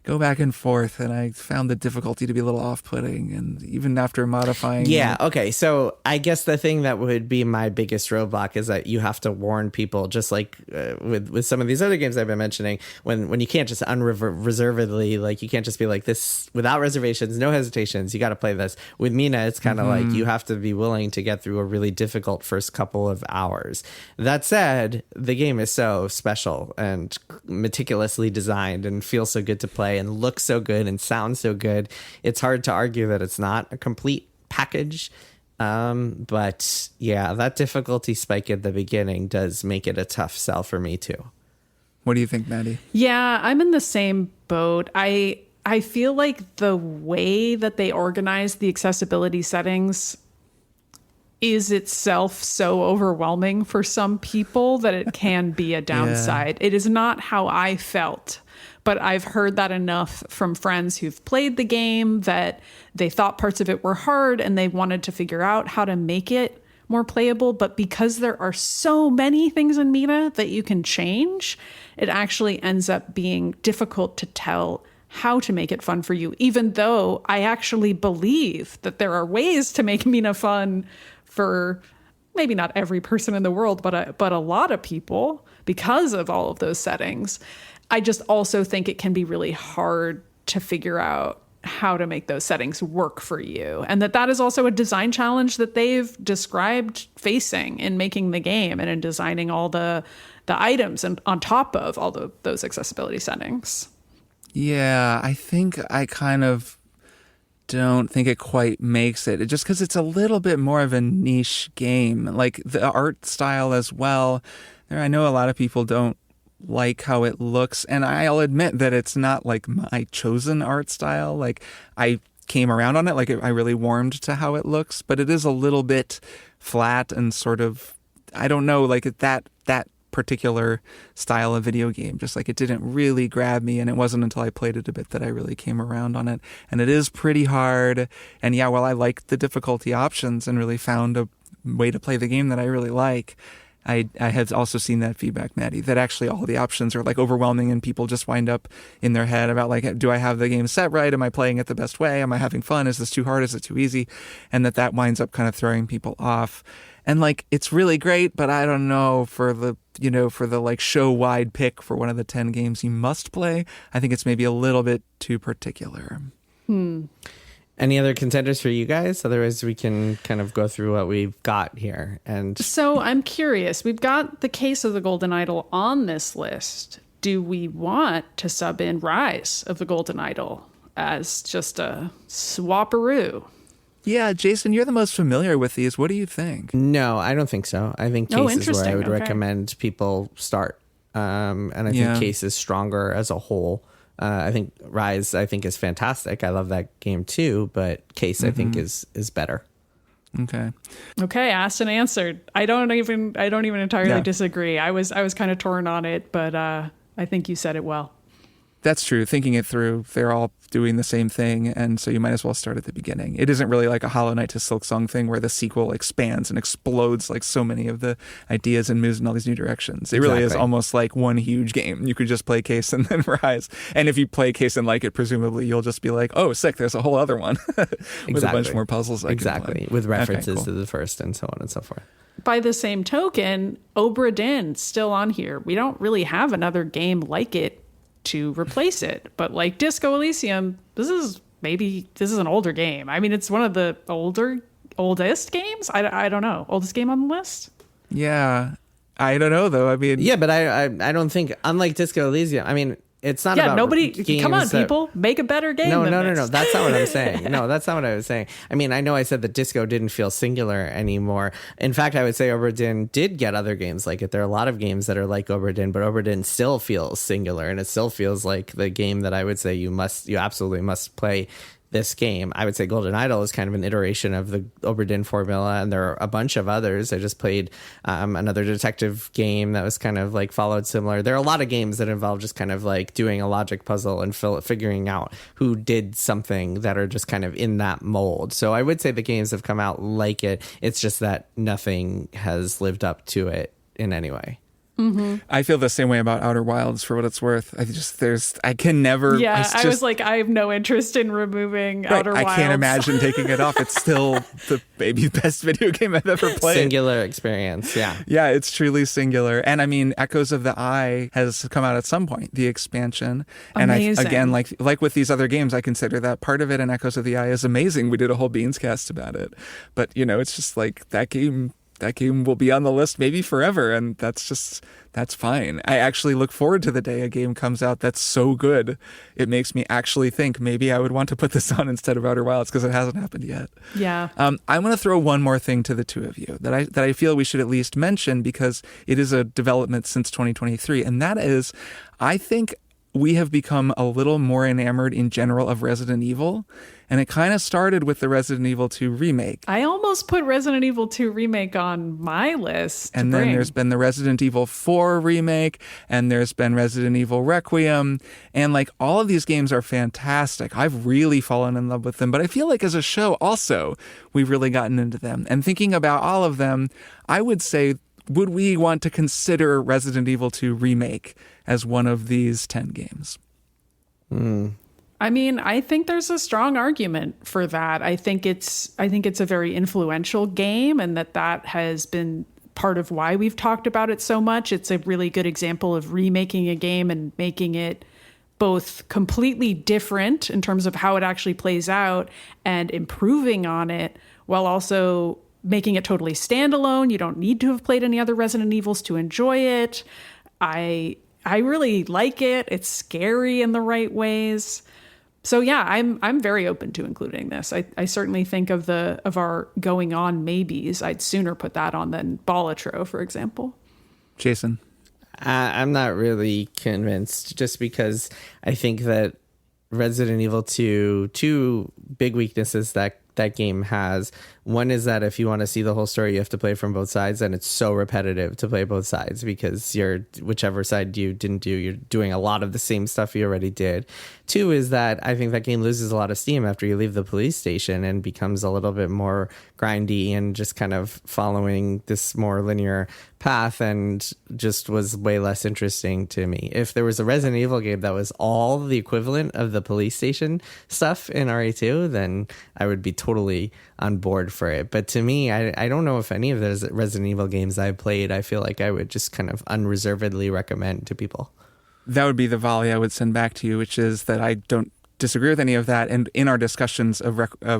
go back and forth, and I found the difficulty to be a little off-putting, and even after modifying. Yeah, okay. So I guess the thing that would be my biggest roadblock is that you have to warn people, just like with some of these other games I've been mentioning, when you can't just unreservedly, like you can't just be like this without reservations, no hesitations, you got to play this. With Mina, it's kind of like you have to be willing to get through a really difficult first couple of hours. That said, the game is so special and meticulously designed and feels so good to play and looks so good and sounds so good. It's hard to argue that it's not a complete package. But yeah, that difficulty spike at the beginning does make it a tough sell for me too. What do you think, Maddy? Yeah, I'm in the same boat. I feel like the way that they organize the accessibility settings is itself so overwhelming for some people that it can be a downside. Yeah. It is not how I felt. But I've heard that enough from friends who've played the game that they thought parts of it were hard and they wanted to figure out how to make it more playable. But because there are so many things in Mina that you can change, it actually ends up being difficult to tell how to make it fun for you, even though I actually believe that there are ways to make Mina fun for maybe not every person in the world, but a lot of people because of all of those settings. I just also think it can be really hard to figure out how to make those settings work for you. And that is also a design challenge that they've described facing in making the game and in designing all the items and on top of all those accessibility settings. Yeah, I think I kind of don't think it quite makes it. Just because it's a little bit more of a niche game. Like the art style as well. I know a lot of people don't like how it looks, and I'll admit that it's not like my chosen art style. Like I came around on it, like I really warmed to how it looks, but it is a little bit flat and sort of, I don't know, like that particular style of video game, just like it didn't really grab me, and it wasn't until I played it a bit that I really came around on it. And it is pretty hard, and yeah, while I liked the difficulty options and really found a way to play the game that I really like, I have also seen that feedback, Maddy, that actually all the options are like overwhelming and people just wind up in their head about like, do I have the game set right? Am I playing it the best way? Am I having fun? Is this too hard? Is it too easy? And that winds up kind of throwing people off. And like, it's really great, but I don't know for the like show wide pick for one of the 10 games you must play. I think it's maybe a little bit too particular. Any other contenders for you guys? Otherwise, we can kind of go through what we've got here. And so I'm curious. We've got the Case of the Golden Idol on this list. Do we want to sub in Rise of the Golden Idol as just a swapperoo? Yeah, Jason, you're the most familiar with these. What do you think? No, I don't think so. I think Case is where I would Okay. recommend people start. And I think Case is stronger as a whole. I think Rise, is fantastic. I love that game too, but Case, I think, is better. Okay, asked and answered. I don't even entirely disagree. I was kind of torn on it, but I think you said it well. That's true. Thinking it through, they're all doing the same thing, and so you might as well start at the beginning. It isn't really like a Hollow Knight to Silksong thing where the sequel expands and explodes like so many of the ideas and moves in all these new directions. It really is almost like one huge game. You could just play Case and then Rise. And if you play Case and like it, presumably you'll just be like, oh, sick, there's a whole other one with a bunch more puzzles I can play. With references to the first and so on and so forth. By the same token, Obra Dinn still on here. We don't really have another game like it to replace it, but like Disco Elysium, this is an older game. I mean, it's one of the oldest games. I don't know, oldest game on the list. Yeah, I don't know though. I mean, yeah, but I don't think, unlike Disco Elysium, I mean, it's not about nobody. Games come on, people, make a better game. No. This. That's not what I'm saying. No, that's not what I was saying. I mean, I know I said that Disco didn't feel singular anymore. In fact, I would say Obra Dinn did get other games like it. There are a lot of games that are like Obra Dinn, but Obra Dinn still feels singular, and it still feels like the game that I would say you absolutely must play this game. I would say Golden Idol is kind of an iteration of the Obra Dinn formula, and there are a bunch of others. I just played another detective game that was kind of like followed similar. There are a lot of games that involve just kind of like doing a logic puzzle and figuring out who did something that are just kind of in that mold. So I would say the games have come out like it. It's just that nothing has lived up to it in any way. Mm-hmm. I feel the same way about Outer Wilds for what it's worth. I can never. Yeah, I was like, I have no interest in removing Outer Wilds. I can't imagine taking it off. It's still the maybe best video game I've ever played. Singular experience, yeah. Yeah, it's truly singular. And I mean, Echoes of the Eye has come out at some point, the expansion. Amazing. And again, like with these other games, I consider that part of it, and Echoes of the Eye is amazing. We did a whole Beans cast about it. But, it's just like that game will be on the list maybe forever, and that's fine. I actually look forward to the day a game comes out that's so good it makes me actually think maybe I would want to put this on instead of Outer Wilds, because it hasn't happened yet. Yeah. I'm going to throw one more thing to the two of you that I feel we should at least mention, because it is a development since 2023, and that is, I think we have become a little more enamored in general of Resident Evil. And it kind of started with the Resident Evil 2 remake. I almost put Resident Evil 2 remake on my list. And then there's been the Resident Evil 4 remake, and there's been Resident Evil Requiem. And like all of these games are fantastic. I've really fallen in love with them. But I feel like as a show also, we've really gotten into them. And thinking about all of them, I would say, would we want to consider Resident Evil 2 remake as one of these 10 games? I mean, I think there's a strong argument for that. I think it's a very influential game, and that has been part of why we've talked about it so much. It's a really good example of remaking a game and making it both completely different in terms of how it actually plays out and improving on it, while also making it totally standalone. You don't need to have played any other Resident Evils to enjoy it. I really like it. It's scary in the right ways. So yeah, I'm very open to including this. I certainly think of our going on maybes. I'd sooner put that on than Balatro, for example. Jason? I'm not really convinced, just because I think that Resident Evil 2, two big weaknesses that game has. One is that if you want to see the whole story, you have to play from both sides, and it's so repetitive to play both sides, because whichever side you didn't do, you're doing a lot of the same stuff you already did. Two is that I think that game loses a lot of steam after you leave the police station and becomes a little bit more grindy and just kind of following this more linear path and just was way less interesting to me. If there was a Resident Evil game that was all the equivalent of the police station stuff in RE2, then I would be totally on board for it. But to me, I don't know if any of those Resident Evil games I've played, I feel like I would just kind of unreservedly recommend to people. That would be the volley I would send back to you, which is that I don't disagree with any of that. And in our discussions of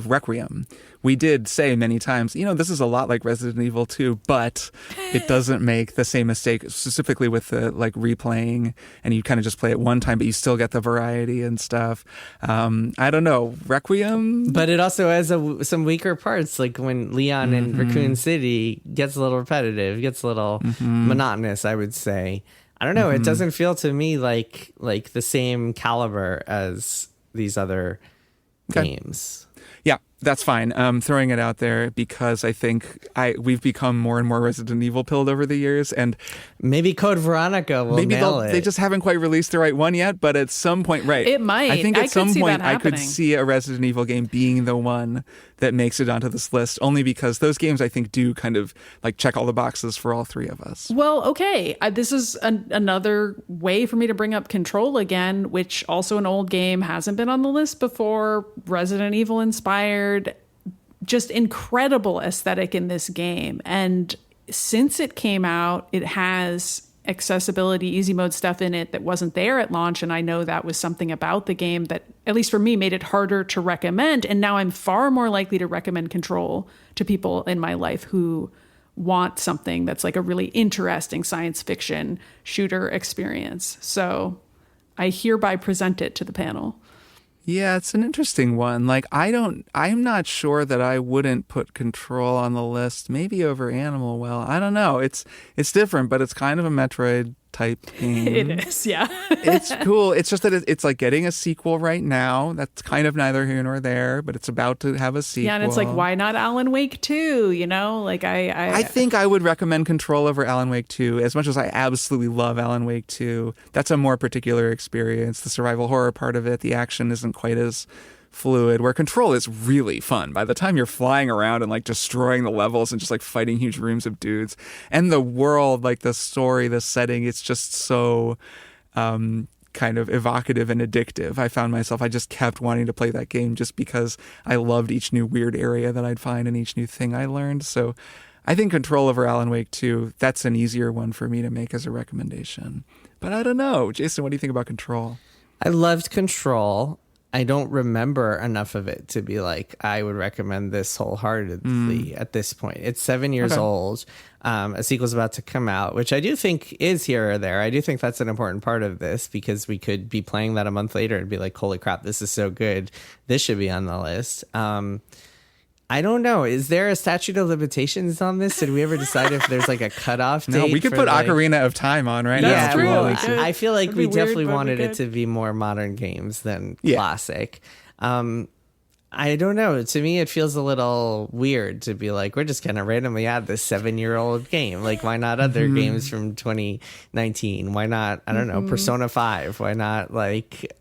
Requiem, we did say many times, this is a lot like Resident Evil 2, but it doesn't make the same mistake, specifically with the replaying, and you kind of just play it one time, but you still get the variety and stuff. I don't know, Requiem, but it also has some weaker parts, like when Leon in Raccoon City gets a little repetitive, gets a little monotonous, I would say. I don't know. It doesn't feel to me like the same caliber as these other games. Yeah, that's fine. Throwing it out there because I think we've become more and more Resident Evil pilled over the years, and maybe Code Veronica will nail it. They just haven't quite released the right one yet, but at some point, right? It might. I think at some point I could happening. see a Resident Evil game being the one that makes it onto this list, only because those games I think do kind of check all the boxes for all three of us. Well, okay. This is another way for me to bring up Control again, which also an old game, hasn't been on the list before. Resident Evil inspired, just incredible aesthetic in this game. And since it came out, it has accessibility, easy mode stuff in it that wasn't there at launch. And I know that was something about the game that, at least for me, made it harder to recommend. And now I'm far more likely to recommend Control to people in my life who want something that's like a really interesting science fiction shooter experience. So I hereby present it to the panel. Yeah, it's an interesting one. I'm not sure that I wouldn't put Control on the list, maybe over Animal Well. I don't know. It's different, but it's kind of a Metroid type game. It is, yeah. It's cool. It's just that it's like getting a sequel right now. That's kind of neither here nor there, but it's about to have a sequel. Yeah, and it's like, why not Alan Wake 2? I think I would recommend Control over Alan Wake 2, as much as I absolutely love Alan Wake 2. That's a more particular experience. The survival horror part of it, the action isn't quite as fluid, where Control is really fun. By the time you're flying around and destroying the levels and just fighting huge rooms of dudes, and the world, the story, the setting, it's just so kind of evocative and addictive. I found myself, I just kept wanting to play that game just because I loved each new weird area that I'd find and each new thing I learned. So I think Control over Alan Wake 2, that's an easier one for me to make as a recommendation. But I don't know. Jason, what do you think about Control? I loved Control. I don't remember enough of it to be I would recommend this wholeheartedly at this point. It's 7 years old. A sequel's about to come out, which I do think is here or there. I do think that's an important part of this, because we could be playing that a month later and be like, holy crap, this is so good. This should be on the list. I don't know. Is there a statute of limitations on this? Did we ever decide if there's a cutoff date? No, we could put Ocarina of Time on right now. That's true. Well, We could. I feel like That'd be we definitely weird, but wanted we it could. to be more modern games than classic. I don't know. To me, it feels a little weird to be we're just going to randomly add this 7-year-old game. Why not other games from 2019? Why not, I don't know, Persona 5? Why not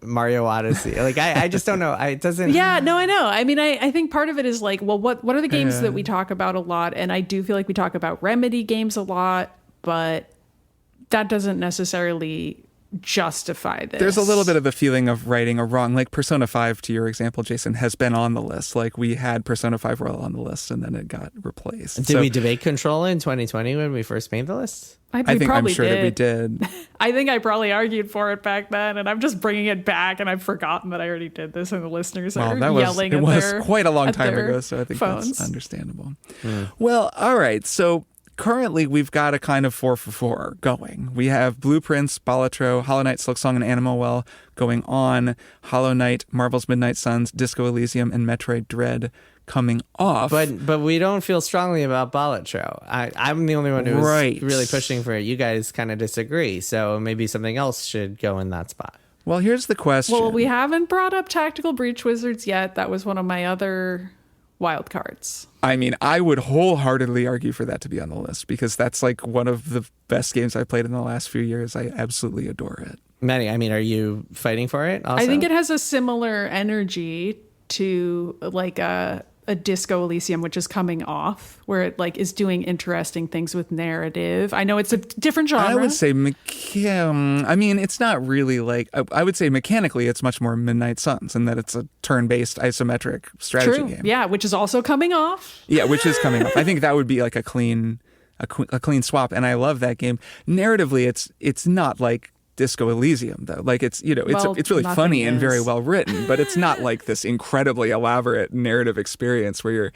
Mario Odyssey? I just don't know. It doesn't. Yeah, no, I know. I mean, I think part of it is well, what are the games that we talk about a lot? And I do feel like we talk about Remedy games a lot, but that doesn't necessarily justify this. There's a little bit of a feeling of righting a wrong. Persona 5, to your example, Jason, has been on the list. We had Persona 5 Royal on the list, and then it got replaced. Did we debate Control in 2020 when we first made the list? I'm sure that we did. I think I probably argued for it back then, and I'm just bringing it back, and I've forgotten that I already did this, and the listeners are yelling at their It was quite a long time their ago, so I think phones. that's understandable. Well, all right, so currently we've got a kind of 4 for 4 going. We have Blueprints, Balatro, Hollow Knight, Silksong, and Animal Well going on. Hollow Knight, Marvel's Midnight Suns, Disco Elysium, and Metroid Dread coming off. But we don't feel strongly about Balatro. I'm the only one who's really pushing for it. You guys kind of disagree, so maybe something else should go in that spot. Well, here's the question. Well, we haven't brought up Tactical Breach Wizards yet. That was one of my other wild cards. I mean, I would wholeheartedly argue for that to be on the list, because that's one of the best games I've played in the last few years. I absolutely adore it. Maddy, I mean, are you fighting for it also? I think it has a similar energy to a Disco Elysium, which is coming off, where it like is doing interesting things with narrative. I know it's a different genre. I would say, I mean, it's not really like, I would say mechanically it's much more Midnight Suns in that it's a turn-based isometric strategy True. game. Yeah, which is also coming off. Yeah, which is coming off. I think that would be like a clean swap, and I love that game. Narratively, it's not like Disco Elysium though. Like it's it's really funny and very well written, but it's not like this incredibly elaborate narrative experience where you're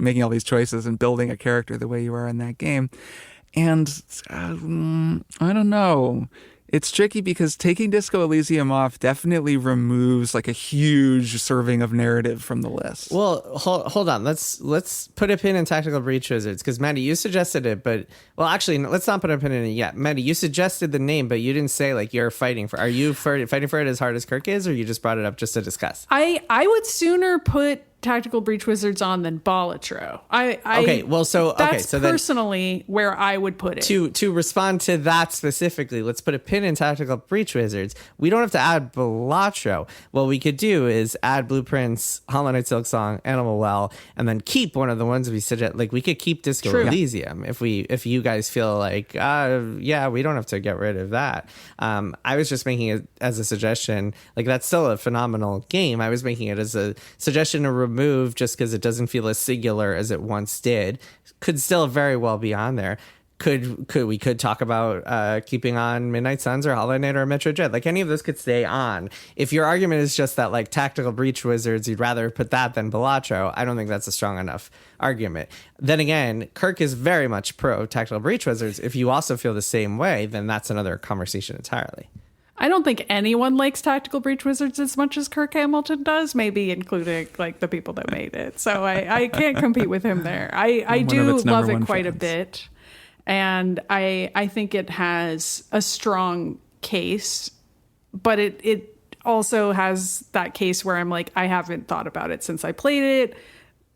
making all these choices and building a character the way you are in that game. And I don't know. It's tricky because taking Disco Elysium off definitely removes like a huge serving of narrative from the list. Well, hold on. Let's put a pin in Tactical Breach Wizards because Maddy, you suggested it, but actually, let's not put a pin in it yet. Maddy, you suggested the name, but you didn't say like you're fighting for. Are you fighting for it as hard as Kirk is, or you just brought it up just to discuss? I would sooner put Tactical Breach Wizards on than Balatro. That's personally where I would put it. To respond to that specifically, let's put a pin in Tactical Breach Wizards. We don't have to add Balatro. What we could do is add Blueprints, Hollow Knight Silksong, Animal Well, and then keep one of the ones we suggest. Like we could keep Disco Elysium if you guys feel like we don't have to get rid of that. I was just making it as a suggestion. Like that's still a phenomenal game. I was making it as a suggestion to remove just because it doesn't feel as singular as it once did. Could still very well be on there. We could talk about keeping on Midnight Suns or Hollow Knight or Metroid Dread. Like any of those could stay on. If your argument is just that like Tactical Breach Wizards, you'd rather put that than Balatro, I don't think that's a strong enough argument. Then again, Kirk is very much pro Tactical Breach Wizards. If you also feel the same way, then that's another conversation entirely. I don't think anyone likes Tactical Breach Wizards as much as Kirk Hamilton does, maybe including like the people that made it. So I can't compete with him there. I do love it quite a bit. And I think it has a strong case, but it also has that case where I'm like, I haven't thought about it since I played it.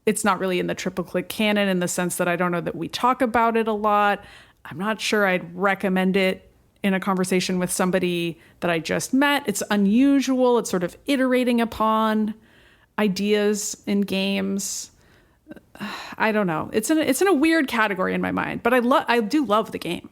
It's not really in the triple click canon in the sense that I don't know that we talk about it a lot. I'm not sure I'd recommend it in a conversation with somebody that I just met. It's unusual. It's sort of iterating upon ideas in games. I don't know. It's in a weird category in my mind, but I do love the game.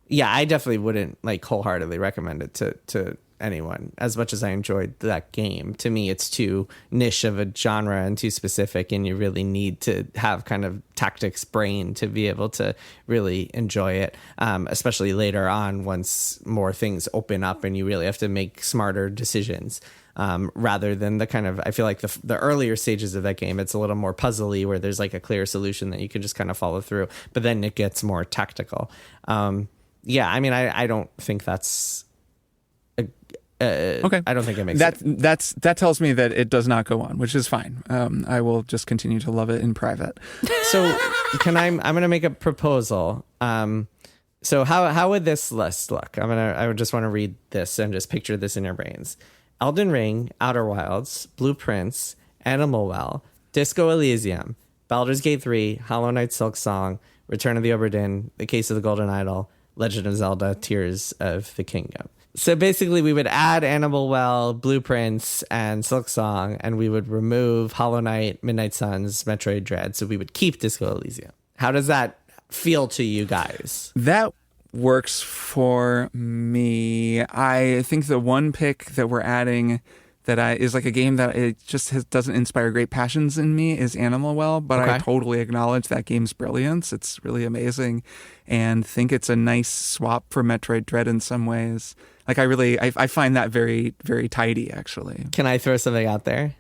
Yeah, I definitely wouldn't like wholeheartedly recommend it to anyone as much as I enjoyed that game. To me, it's too niche of a genre and too specific, and you really need to have kind of tactics brain to be able to really enjoy it, especially later on once more things open up and you really have to make smarter decisions. Rather than the kind of, I feel like the earlier stages of that game, it's a little more puzzly where there's like a clear solution that you can just kind of follow through, but then it gets more tactical. I mean, I don't think that's okay. I don't think it makes that tells me that it does not go on, which is fine. I will just continue to love it in private. So I'm going to make a proposal. So how would this list look? I would just want to read this and just picture this in your brains. Elden Ring, Outer Wilds, Blueprints, Animal Well, Disco Elysium, Baldur's Gate 3, Hollow Knight Silksong, Return of the Obra Dinn, The Case of the Golden Idol, Legend of Zelda, Tears of the Kingdom. So basically we would add Animal Well, Blueprints, and Silksong, and we would remove Hollow Knight, Midnight Suns, Metroid Dread. So we would keep Disco Elysium. How does that feel to you guys? That works for me. I think the one pick that we're adding that is like a game that it just doesn't inspire great passions in me is Animal Well, but I totally acknowledge that game's brilliance. It's really amazing, and think it's a nice swap for Metroid Dread in some ways. Like I find that very, very tidy, actually. Can I throw something out there?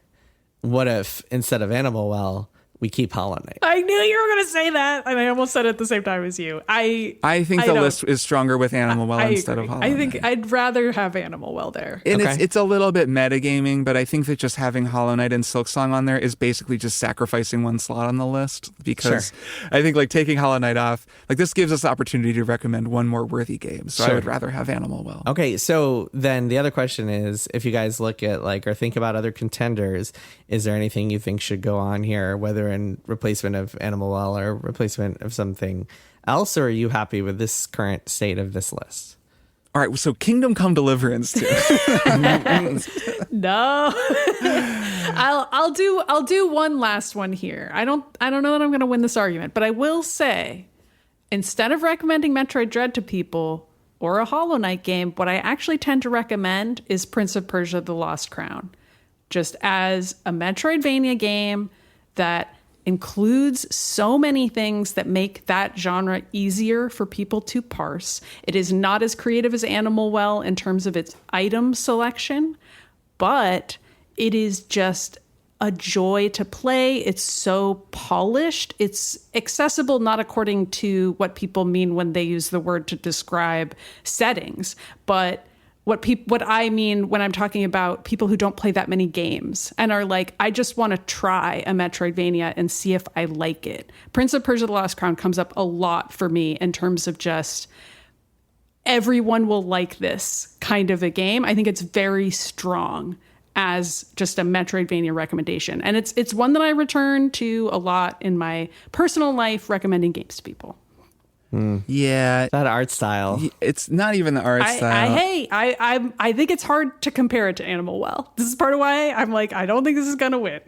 What if instead of Animal Well, we keep Hollow Knight? I knew you were going to say that, and I almost said it at the same time as you. I think the list is stronger with Animal Well instead of Hollow Knight. I think I'd rather have Animal Well there. And it's a little bit metagaming, but I think that just having Hollow Knight and Silksong on there is basically just sacrificing one slot on the list, because I think like taking Hollow Knight off, like this gives us the opportunity to recommend one more worthy game. So I would rather have Animal Well. Okay, so then the other question is, if you guys look at like or think about other contenders, is there anything you think should go on here, whether in replacement of Animal Well or replacement of something else, or are you happy with this current state of this list? All right, so Kingdom Come Deliverance too. No. I'll do one last one here. I don't know that I'm going to win this argument, but I will say, instead of recommending Metroid Dread to people or a Hollow Knight game, what I actually tend to recommend is Prince of Persia: The Lost Crown, just as a Metroidvania game that includes so many things that make that genre easier for people to parse. It is not as creative as Animal Well in terms of its item selection, but it is just a joy to play. It's so polished. It's accessible not according to what people mean when they use the word to describe settings, but what I mean when I'm talking about people who don't play that many games and are like, I just want to try a Metroidvania and see if I like it. Prince of Persia: The Lost Crown comes up a lot for me in terms of just everyone will like this kind of a game. I think it's very strong as just a Metroidvania recommendation. And it's one that I return to a lot in my personal life, recommending games to people. Yeah. That art style. It's not even the art style. I think it's hard to compare it to Animal Well. This is part of why I'm like, I don't think this is going to win.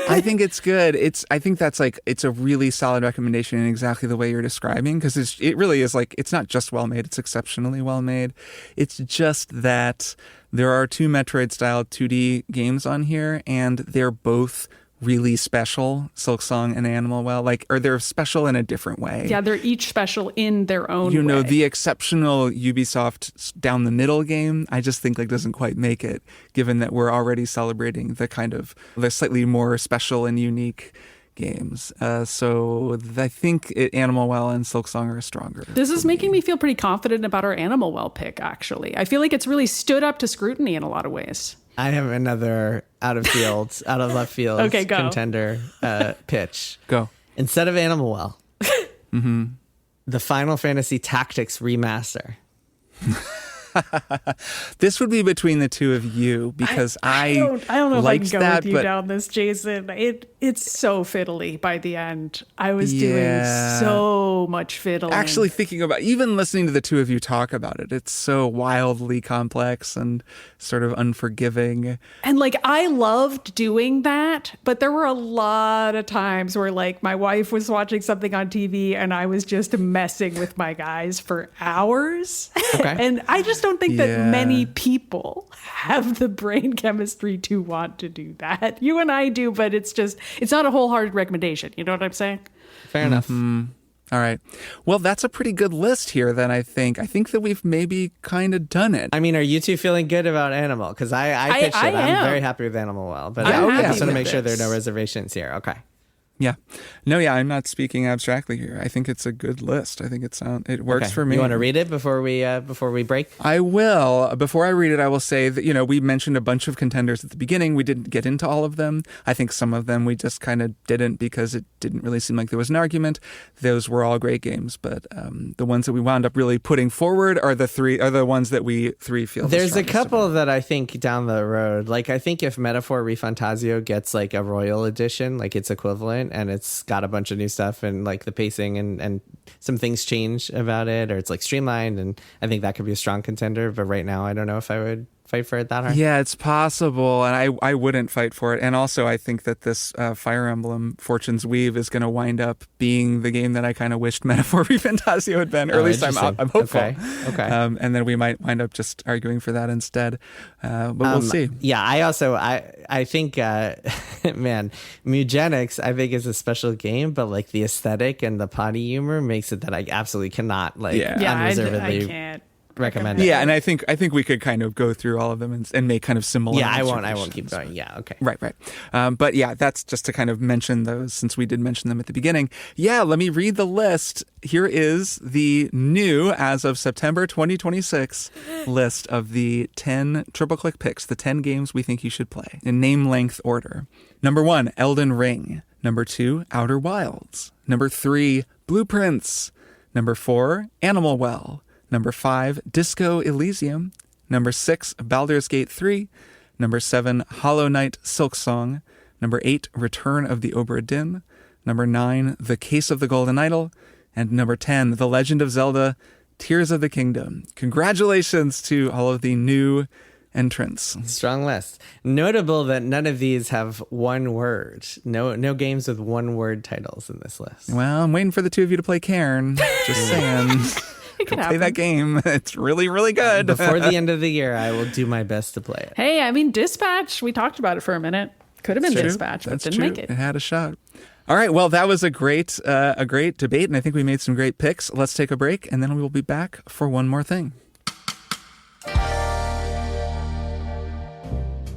I think it's good. I think that's like, it's a really solid recommendation in exactly the way you're describing, because it really is like, it's not just well made, it's exceptionally well made. It's just that there are two Metroid style 2D games on here, and they're both really special, Silksong and Animal Well, or they're special in a different way. Yeah, they're each special in their own way. The exceptional Ubisoft down the middle game, I just think doesn't quite make it, given that we're already celebrating the slightly more special and unique games. So I think Animal Well and Silksong are stronger. This is making me feel pretty confident about our Animal Well pick, actually. I feel like it's really stood up to scrutiny in a lot of ways. I have another out of left field Okay, go. contender pitch. Go. Instead of Animal Well, the Final Fantasy Tactics remaster. This would be between the two of you, because I don't know if I can go that, with you down this, Jason. It's so fiddly by the end. I was doing so much fiddling. Actually thinking about, even listening to the two of you talk about it, it's so wildly complex and sort of unforgiving. And I loved doing that, but there were a lot of times where my wife was watching something on TV and I was just messing with my guys for hours. Okay. And I just don't think that many people have the brain chemistry to want to do that. You and I do, but it's not a wholehearted recommendation. You know what I'm saying? Fair enough. All right. Well, that's a pretty good list here then, I think. I think that we've maybe kind of done it. I mean, are you two feeling good about Animal? Because I pitched it. I'm very happy with Animal Well. But I just want to make sure there are no reservations here. Okay. Yeah. No, I'm not speaking abstractly here. I think it's a good list. I think it works for me. You want to read it before we break? I will. Before I read it, I will say that, we mentioned a bunch of contenders at the beginning. We didn't get into all of them. I think some of them we just kind of didn't, because it didn't really seem like there was an argument. Those were all great games, but the ones that we wound up really putting forward are the ones that we three feel. There's a couple that I think down the road, I think if Metaphor Refantasio gets a Royal Edition, its equivalent, and it's got a bunch of new stuff and the pacing and some things change about it, or it's streamlined, and I think that could be a strong contender. But right now, I don't know if I would fight for it that hard. Yeah, it's possible, and I wouldn't fight for it. And also, I think that this Fire Emblem Fortune's Weave is going to wind up being the game that I kind of wished Metaphor Refantasio had been, or at least I'm hopeful. Okay. And then we might wind up just arguing for that instead. But we'll see. Yeah, I think, man, Mugenics, I think, is a special game, but the aesthetic and the potty humor makes it that I absolutely cannot unreservedly I can't recommend it. Yeah, and I think we could kind of go through all of them and make kind of similar. Yeah, I won't keep going. Yeah, okay. Right. But yeah, that's just to kind of mention those, since we did mention them at the beginning. Yeah, let me read the list. Here is the new, as of September 2026, list of the 10 triple click picks, the 10 games we think you should play in name length order. Number 1, Elden Ring. Number 2, Outer Wilds. Number 3, Blueprints. Number 4, Animal Well. Number 5, Disco Elysium. Number 6, Baldur's Gate 3. Number 7, Hollow Knight Silksong. Number 8, Return of the Obra Dinn. Number 9, The Case of the Golden Idol. And number 10, The Legend of Zelda Tears of the Kingdom. Congratulations to all of the new entrants. Strong list. Notable that none of these have one word. No games with one word titles in this list. Well, I'm waiting for the two of you to play Cairn. Just saying. Go play that game. It's really, really good. Before the end of the year, I will do my best to play it. Hey, I mean, Dispatch, we talked about it for a minute. Could have been Dispatch, but didn't make it. It had a shot. All right. Well, that was a great debate, and I think we made some great picks. Let's take a break, and then we will be back for one more thing.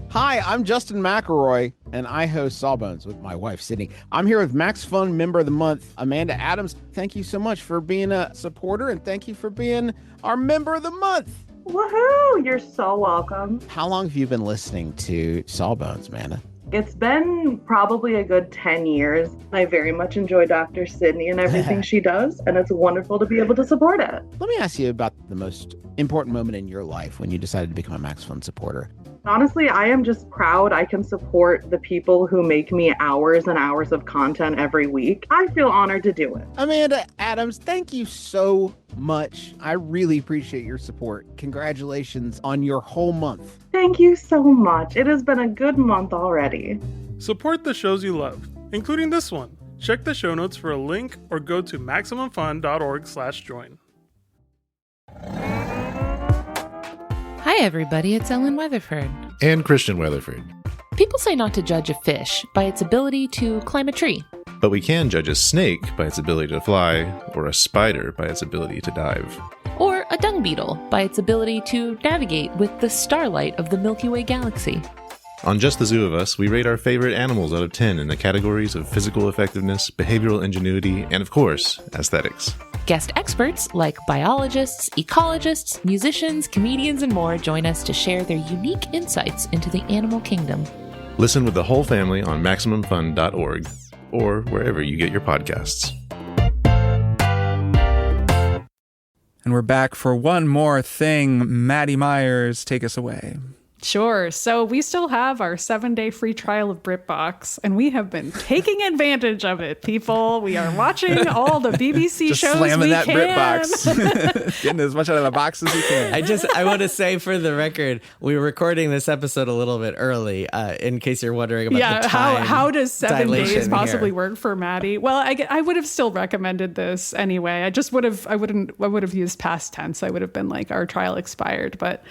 Hi, I'm Justin McElroy, and I host Sawbones with my wife, Sydney. I'm here with Max Fun Member of the Month, Amanda Adams. Thank you so much for being a supporter, and thank you for being our Member of the Month. Woohoo! You're so welcome. How long have you been listening to Sawbones, Amanda? It's been probably a good 10 years. I very much enjoy Dr. Sydney and everything she does, and it's wonderful to be able to support it. Let me ask you about the most important moment in your life when you decided to become a Max Fun supporter. Honestly, I am just proud I can support the people who make me hours and hours of content every week. I feel honored to do it. Amanda Adams, thank you so much. I really appreciate your support. Congratulations on your whole month. Thank you so much. It has been a good month already. Support the shows you love, including this one. Check the show notes for a link or go to MaximumFun.org/join. Hi everybody, it's Ellen Weatherford. And Christian Weatherford. People say not to judge a fish by its ability to climb a tree. But we can judge a snake by its ability to fly, or a spider by its ability to dive. Or a dung beetle by its ability to navigate with the starlight of the Milky Way galaxy. On Just the Zoo of Us, we rate our favorite animals out of 10 in the categories of physical effectiveness, behavioral ingenuity, and of course, aesthetics. Guest experts like biologists, ecologists, musicians, comedians, and more join us to share their unique insights into the animal kingdom. Listen with the whole family on MaximumFun.org or wherever you get your podcasts. And we're back for one more thing. Maddy Myers, take us away. Sure. So we still have our 7-day free trial of Britbox, and we have been taking advantage of it, people. We are watching all the BBC Just shows slamming we that can. Britbox. Getting as much out of the box as you can. I want to say for the record, we were recording this episode a little bit early, in case you're wondering about the time. How does 7 days dilation possibly here. work for Maddy? Well, I would have still recommended this anyway. I would have used past tense. I would have been like, our trial expired. But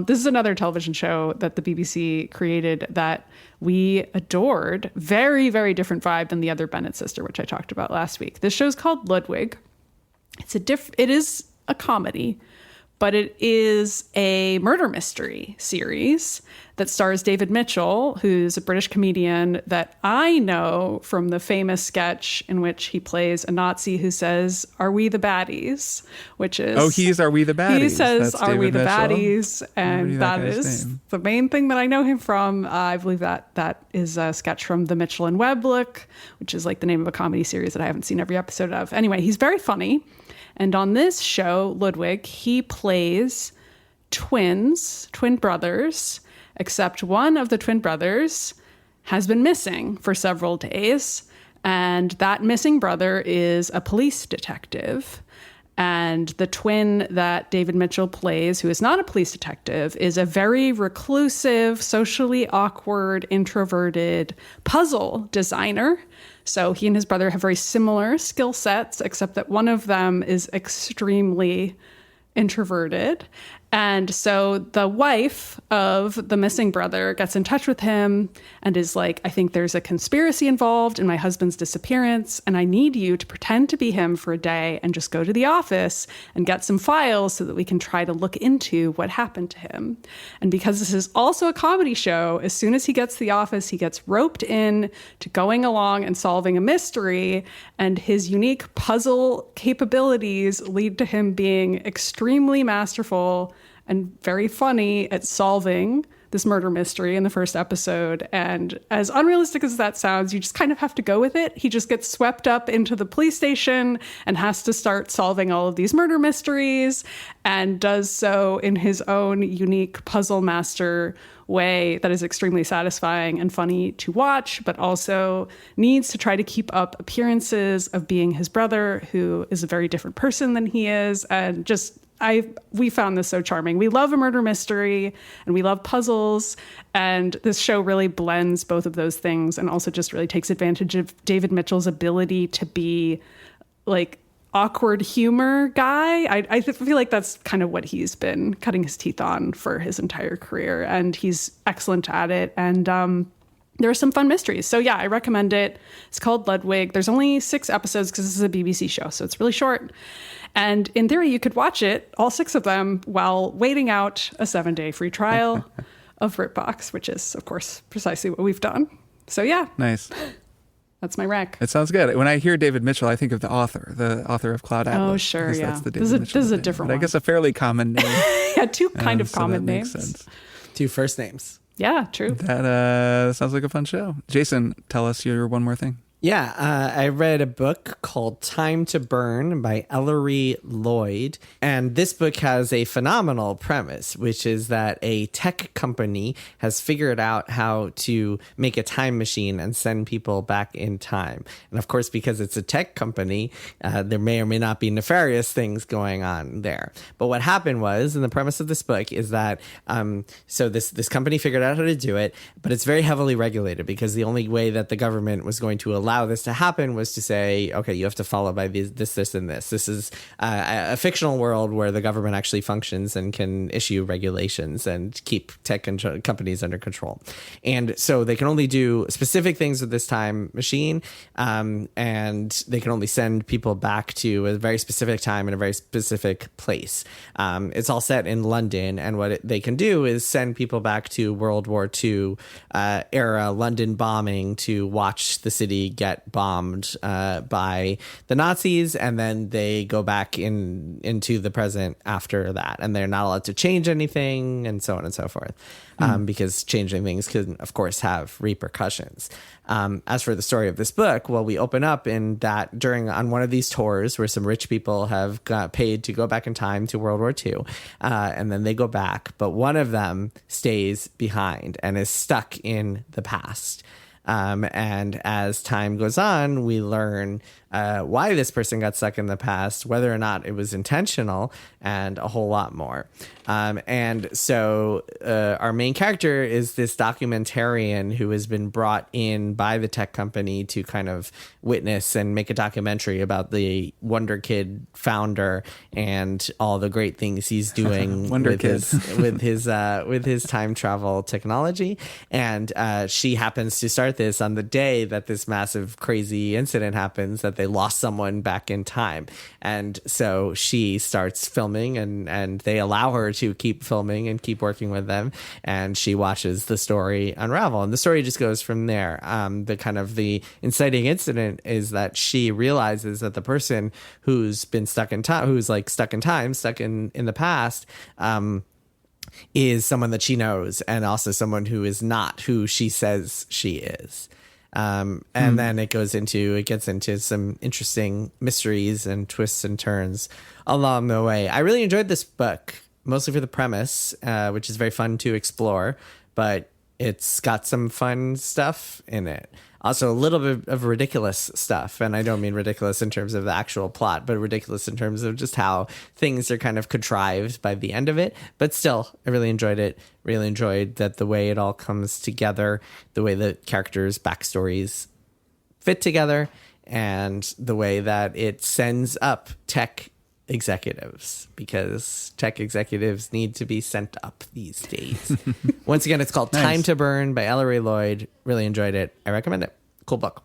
this is another television show that the BBC created that we adored. Very, very different vibe than the other Bennett sister, which I talked about last week. This show's called Ludwig. It is a comedy, but it is a murder mystery series that stars David Mitchell, who's a British comedian that I know from the famous sketch in which he plays a Nazi who says, "Are we the baddies?" Which is... Oh, he's Are We the Baddies? He says, That's "Are we David the Mitchell. baddies?" And that is the main thing that I know him from. I believe that is a sketch from the Mitchell and Webb book, which is like the name of a comedy series that I haven't seen every episode of. Anyway, he's very funny. And on this show, Ludwig, he plays twin brothers, except one of the twin brothers has been missing for several days. And that missing brother is a police detective. And the twin that David Mitchell plays, who is not a police detective, is a very reclusive, socially awkward, introverted puzzle designer. So he and his brother have very similar skill sets, except that one of them is extremely introverted. And so the wife of the missing brother gets in touch with him and is like, "I think there's a conspiracy involved in my husband's disappearance, and I need you to pretend to be him for a day and just go to the office and get some files so that we can try to look into what happened to him." And because this is also a comedy show, as soon as he gets to the office, he gets roped in to going along and solving a mystery, and his unique puzzle capabilities lead to him being extremely masterful and very funny at solving this murder mystery in the first episode. And as unrealistic as that sounds, you just kind of have to go with it. He just gets swept up into the police station and has to start solving all of these murder mysteries, and does so in his own unique puzzle master way that is extremely satisfying and funny to watch, but also needs to try to keep up appearances of being his brother, who is a very different person than he is. And just, we found this so charming. We love a murder mystery and we love puzzles, and this show really blends both of those things, and also just really takes advantage of David Mitchell's ability to be like awkward humor guy. I feel like that's kind of what he's been cutting his teeth on for his entire career, and he's excellent at it. And there are some fun mysteries. So yeah, I recommend it. It's called Ludwig. There's only 6 episodes because this is a BBC show, so it's really short. And in theory, you could watch it, all 6 of them, while waiting out a 7-day free trial of Britbox, which is, of course, precisely what we've done. So yeah. Nice. That's my rec. It sounds good. When I hear David Mitchell, I think of the author of Cloud Atlas. Oh, sure, yeah. That's the this is a different one. I guess a fairly common name. Yeah, 2 kind of so common that names. Makes sense. 2 first names. Yeah, true. That sounds like a fun show. Jason, tell us your one more thing. Yeah, I read a book called Time to Burn by Ellery Lloyd. And this book has a phenomenal premise, which is that a tech company has figured out how to make a time machine and send people back in time. And of course, because it's a tech company, there may or may not be nefarious things going on there. But what happened was, and the premise of this book is that, so this company figured out how to do it, but it's very heavily regulated, because the only way that the government was going to allow this to happen was to say, okay, you have to follow by this, and this. This is a fictional world where the government actually functions and can issue regulations and keep tech companies under control. And so they can only do specific things with this time machine, and they can only send people back to a very specific time in a very specific place. It's all set in London, and what they can do is send people back to World War II era London bombing to watch the city get bombed by the Nazis, and then they go back into the present after that, and they're not allowed to change anything, and so on and so forth, because changing things can, of course, have repercussions. As for the story of this book, well, we open up in that on one of these tours where some rich people have got paid to go back in time to World War II, and then they go back, but one of them stays behind and is stuck in the past. And as time goes on, we learn why this person got stuck in the past, whether or not it was intentional, and a whole lot more. And so our main character is this documentarian who has been brought in by the tech company to kind of witness and make a documentary about the Wonder Kid founder and all the great things he's doing with his time travel technology. And she happens to start this on the day that this massive crazy incident happens, that they lost someone back in time. And so she starts filming, and they allow her to keep filming and keep working with them, and she watches the story unravel, and the story just goes from there. The inciting incident is that she realizes that the person who's been stuck in time, stuck in the past, is someone that she knows, and also someone who is not who she says she is. And then it gets into some interesting mysteries and twists and turns along the way. I really enjoyed this book, mostly for the premise, which is very fun to explore, but it's got some fun stuff in it. Also, a little bit of ridiculous stuff. And I don't mean ridiculous in terms of the actual plot, but ridiculous in terms of just how things are kind of contrived by the end of it. But still, I really enjoyed it. Really enjoyed that the way it all comes together, the way the characters' backstories fit together, and the way that it sends up tech executives, because tech executives need to be sent up these days. Once again, it's called Time to Burn by Ellery Lloyd. Really enjoyed it. I recommend it. Cool book.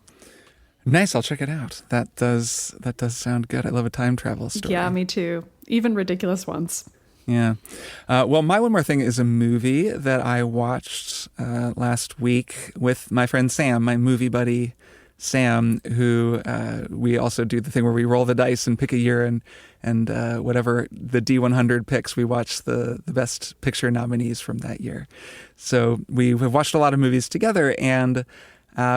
Nice. I'll check it out. That does sound good. I love a time travel story. Yeah, me too. Even ridiculous ones. Yeah. Well, my one more thing is a movie that I watched last week with my friend Sam, my movie buddy Sam, who we also do the thing where we roll the dice and pick a year, and whatever the D100 picks, we watch the best picture nominees from that year. So we have watched a lot of movies together, and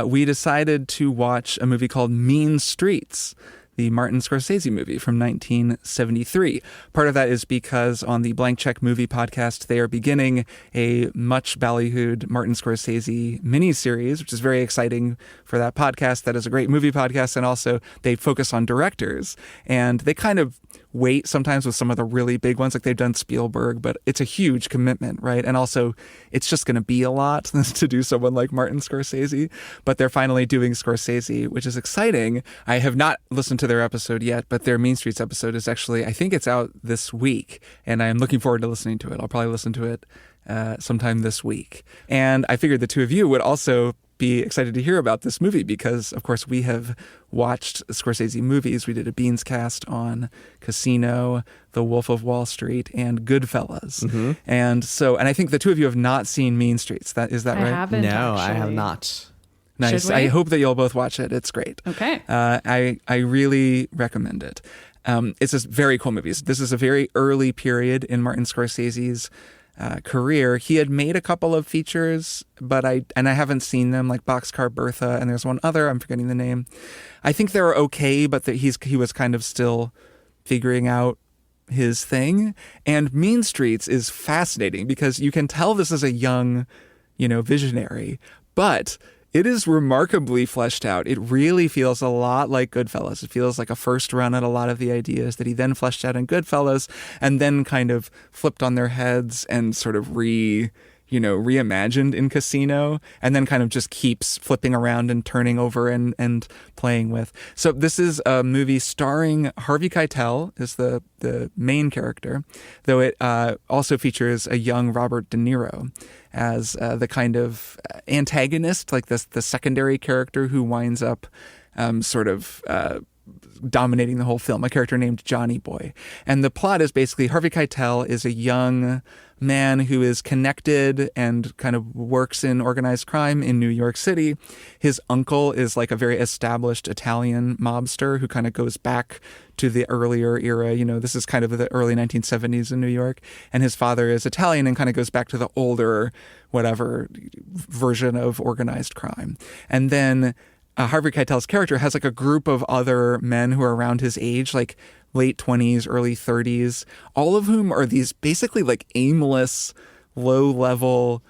we decided to watch a movie called Mean Streets, the Martin Scorsese movie from 1973. Part of that is because on the Blank Check Movie podcast, they are beginning a much ballyhooed Martin Scorsese miniseries, which is very exciting for that podcast. That is a great movie podcast. And also they focus on directors, and they kind of wait sometimes with some of the really big ones, like they've done Spielberg, but it's a huge commitment, right? And also it's just going to be a lot to do someone like Martin Scorsese, but they're finally doing Scorsese, which is exciting. I have not listened to their episode yet, but their Mean Streets episode is actually, I think it's out this week, and I'm looking forward to listening to it. I'll probably listen to it sometime this week. And I figured the two of you would also be excited to hear about this movie because, of course, we have watched Scorsese movies. We did a Beans cast on Casino, The Wolf of Wall Street, and Goodfellas. Mm-hmm. And I think the two of you have not seen Mean Streets. Is that right? I haven't. No, actually. I have not. Nice. I hope that you'll both watch it. It's great. Okay. I really recommend it. It's a very cool movie. This is a very early period in Martin Scorsese's career. He had made a couple of features, but I haven't seen them, like Boxcar Bertha, and there's one other, I'm forgetting the name. I think they're okay, but he was kind of still figuring out his thing. And Mean Streets is fascinating because you can tell this is a young, visionary, but it is remarkably fleshed out. It really feels a lot like Goodfellas. It feels like a first run at a lot of the ideas that he then fleshed out in Goodfellas and then kind of flipped on their heads and sort of reimagined in Casino, and then kind of just keeps flipping around and turning over and playing with. So this is a movie starring Harvey Keitel is the main character, though it also features a young Robert De Niro as the kind of antagonist, like the secondary character who winds up dominating the whole film, a character named Johnny Boy. And the plot is basically Harvey Keitel is a young man who is connected and kind of works in organized crime in New York City. His uncle is like a very established Italian mobster who kind of goes back to the earlier era. This is kind of the early 1970s in New York. And his father is Italian and kind of goes back to the older, whatever version of organized crime. And then Harvey Keitel's character has like a group of other men who are around his age, like late 20s, early 30s, all of whom are these basically like aimless, low-level,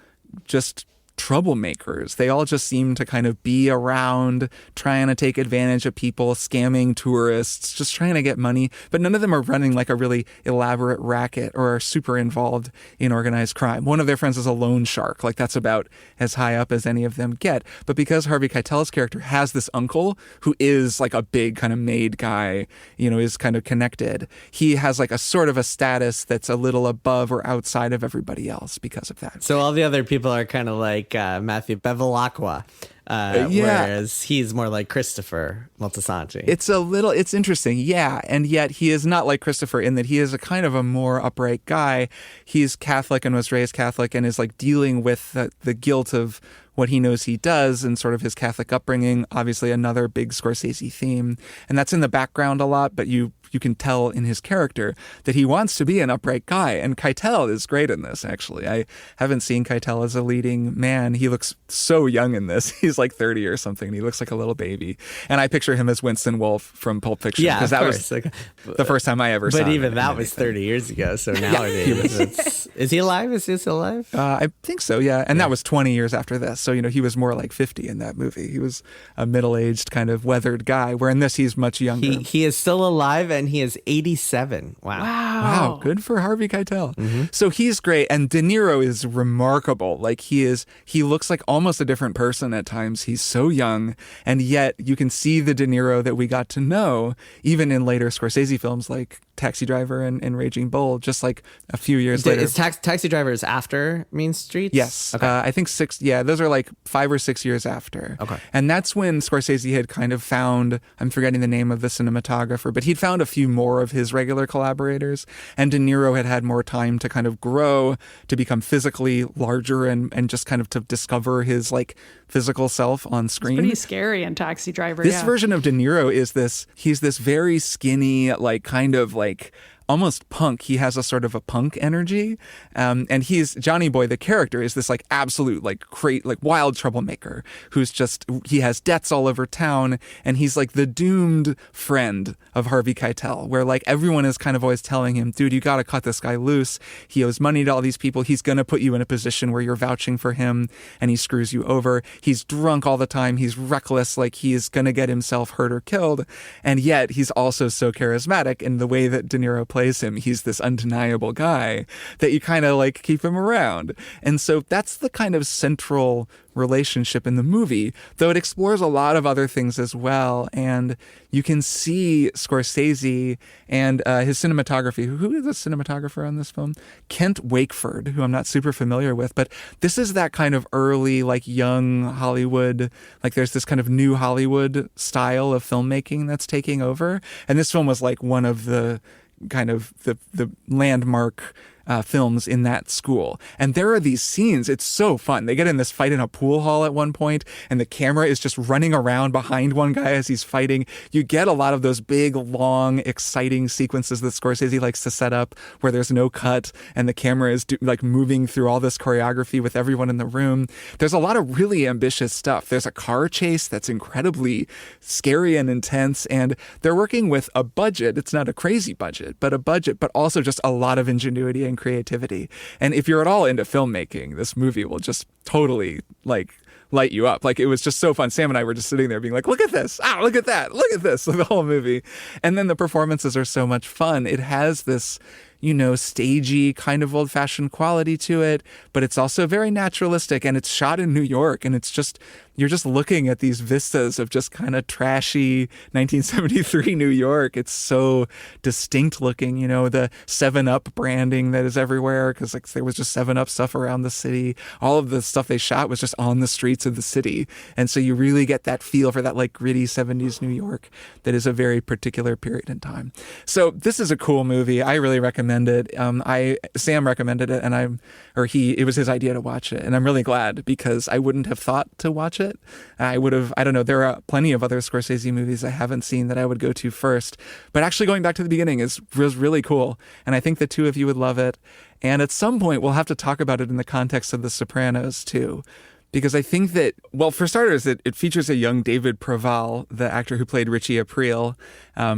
just troublemakers. They all just seem to kind of be around, trying to take advantage of people, scamming tourists, just trying to get money. But none of them are running like a really elaborate racket or are super involved in organized crime. One of their friends is a loan shark. Like that's about as high up as any of them get. But because Harvey Keitel's character has this uncle who is like a big kind of made guy, is kind of connected, he has like a sort of a status that's a little above or outside of everybody else because of that. So all the other people are kind of like Matthew Bevilacqua, whereas he's more like Christopher Moltisanti. It's interesting, yeah, and yet he is not like Christopher in that he is a kind of a more upright guy. He's Catholic and was raised Catholic and is like dealing with the guilt of what he knows he does and sort of his Catholic upbringing, obviously another big Scorsese theme. And that's in the background a lot, but you can tell in his character that he wants to be an upright guy. And Keitel is great in this, actually. I haven't seen Keitel as a leading man. He looks so young in this. He's like 30 or something. He looks like a little baby. And I picture him as Winston Wolfe from Pulp Fiction. Yeah, because that was the first time I ever saw him. But even that was 30 years ago, so nowadays is he alive? Is he still alive? I think so, yeah. And that was 20 years after this. So, he was more like 50 in that movie. He was a middle-aged kind of weathered guy, where in this he's much younger. He is still alive and he is 87. Wow. Good for Harvey Keitel. Mm-hmm. So he's great. And De Niro is remarkable. Like he looks like almost a different person at times. He's so young. And yet you can see the De Niro that we got to know even in later Scorsese films like Taxi Driver and Raging Bull, just like a few years later. Is Taxi Driver is after Mean Streets? Yes. Okay. I think 6, those are like 5 or 6 years after. Okay. And that's when Scorsese had kind of found, I'm forgetting the name of the cinematographer, but he'd found a few more of his regular collaborators. And De Niro had more time to kind of grow, to become physically larger and just kind of to discover his like physical self on screen. It's pretty scary in Taxi Driver. This version of De Niro he's this very skinny, like kind of like almost punk. He has a sort of a punk energy. And he's Johnny Boy, the character, is this like absolute like wild troublemaker who's just, he has debts all over town. And he's like the doomed friend of Harvey Keitel, where like everyone is kind of always telling him, dude, you got to cut this guy loose. He owes money to all these people. He's going to put you in a position where you're vouching for him and he screws you over. He's drunk all the time. He's reckless. Like he's going to get himself hurt or killed. And yet he's also so charismatic in the way that De Niro plays him. He's this undeniable guy that you kind of like keep him around. And so that's the kind of central relationship in the movie, though it explores a lot of other things as well. And you can see Scorsese and his cinematography. Who is the cinematographer on this film? Kent Wakeford, who I'm not super familiar with, but this is that kind of early, like young Hollywood, like there's this kind of new Hollywood style of filmmaking that's taking over. And this film was like one of the kind of the landmark films in that school. And there are these scenes. It's so fun. They get in this fight in a pool hall at one point, and the camera is just running around behind one guy as he's fighting. You get a lot of those big, long, exciting sequences that Scorsese likes to set up where there's no cut and the camera is like moving through all this choreography with everyone in the room. There's a lot of really ambitious stuff. There's a car chase that's incredibly scary and intense, and they're working with a budget. It's not a crazy budget, but also just a lot of ingenuity and creativity. And if you're at all into filmmaking, this movie will just totally like light you up. Like it was just so fun. Sam and I were just sitting there being like, look at this. Look at that. Look at this. Like the whole movie. And then the performances are so much fun. It has this, stagey kind of old-fashioned quality to it, but it's also very naturalistic, and it's shot in New York, and it's just, you're just looking at these vistas of just kind of trashy 1973 New York. It's so distinct looking, the 7-Up branding that is everywhere, because like there was just 7-Up stuff around the city. All of the stuff they shot was just on the streets of the city. And so you really get that feel for that like gritty 70s New York that is a very particular period in time. So this is a cool movie. I really recommend it. Sam recommended it, and it was his idea to watch it, and I'm really glad, because I wouldn't have thought to watch it. I don't know, there are plenty of other Scorsese movies I haven't seen that I would go to first, but actually going back to the beginning was really cool, and I think the two of you would love it. And at some point we'll have to talk about it in the context of The Sopranos too. Because I think that, well, for starters, it features a young David Proval, the actor who played Richie Aprile.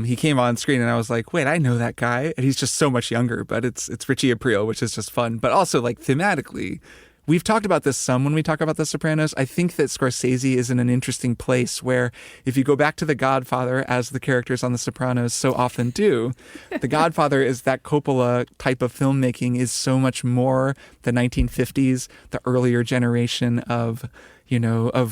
He came on screen and I was like, wait, I know that guy. And he's just so much younger, but it's Richie Aprile, which is just fun. But also, like, thematically, we've talked about this some when we talk about The Sopranos. I think that Scorsese is in an interesting place where if you go back to The Godfather, as the characters on The Sopranos so often do, The Godfather is that Coppola type of filmmaking is so much more the 1950s, the earlier generation of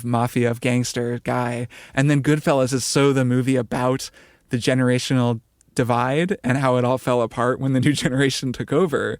mafia, of gangster guy. And then Goodfellas is so the movie about the generational divide and how it all fell apart when the new generation took over.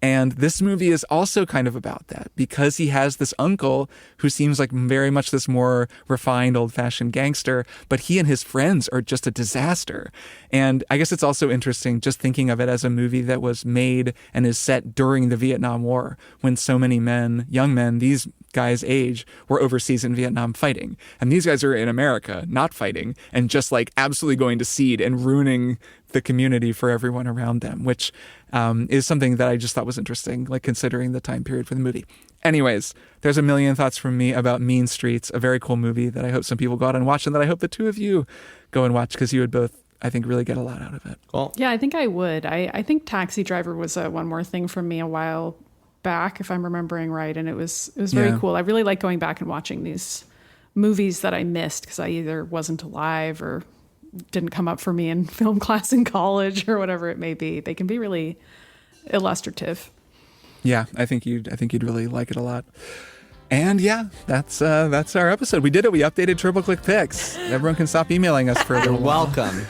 And this movie is also kind of about that, because he has this uncle who seems like very much this more refined, old-fashioned gangster, but he and his friends are just a disaster. And I guess it's also interesting just thinking of it as a movie that was made and is set during the Vietnam War, when so many men, young men, these guys' age, were overseas in Vietnam fighting. And these guys are in America, not fighting, and just like absolutely going to seed and ruining the community for everyone around them, which is something that I just thought was interesting, like considering the time period for the movie. Anyways, there's a million thoughts from me about Mean Streets, a very cool movie that I hope some people go out and watch, and that I hope the two of you go and watch, because you would both, I think, really get a lot out of it. Cool. Yeah, I think I would. I think Taxi Driver was one more thing from me a while back, if I'm remembering right, and it was very cool. I really like going back and watching these movies that I missed because I either wasn't alive or didn't come up for me in film class in college or whatever it may be. They can be really illustrative. Yeah, I think you'd really like it a lot. And yeah, that's our episode. We did it. We updated Triple Click Picks. Everyone can stop emailing us for a little while. Welcome.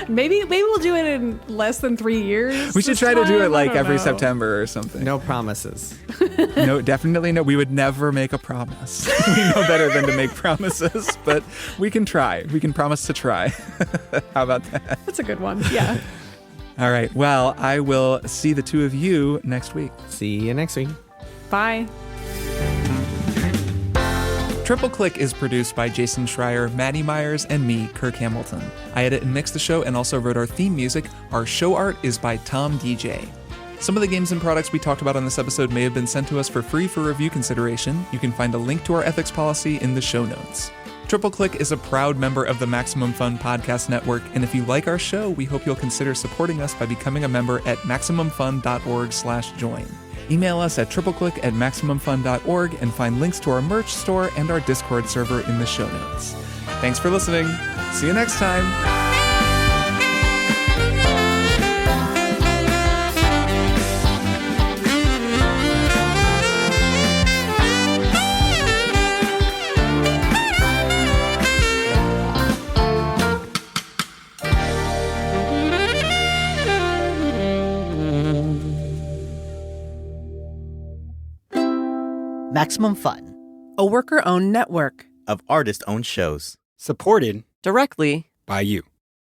Maybe we'll do it in less than 3 years. We should this try to do time. it like I don't every know. September or something. No promises. No, definitely no. We would never make a promise. We know better than to make promises, but we can try. We can promise to try. How about that? That's a good one. Yeah. All right. Well, I will see the two of you next week. See you next week. Bye. Triple Click is produced by Jason Schreier, Maddy Myers, and me, Kirk Hamilton. I edit and mix the show and also wrote our theme music. Our show art is by Tom DJ. Some of the games and products we talked about on this episode may have been sent to us for free for review consideration. You can find a link to our ethics policy in the show notes. Triple Click is a proud member of the Maximum Fun Podcast Network, and if you like our show, we hope you'll consider supporting us by becoming a member at MaximumFun.org/join. Email us at tripleclick@MaximumFun.org and find links to our merch store and our Discord server in the show notes. Thanks for listening. See you next time. Maximum Fun. A worker-owned network of artist-owned shows. Supported directly by you.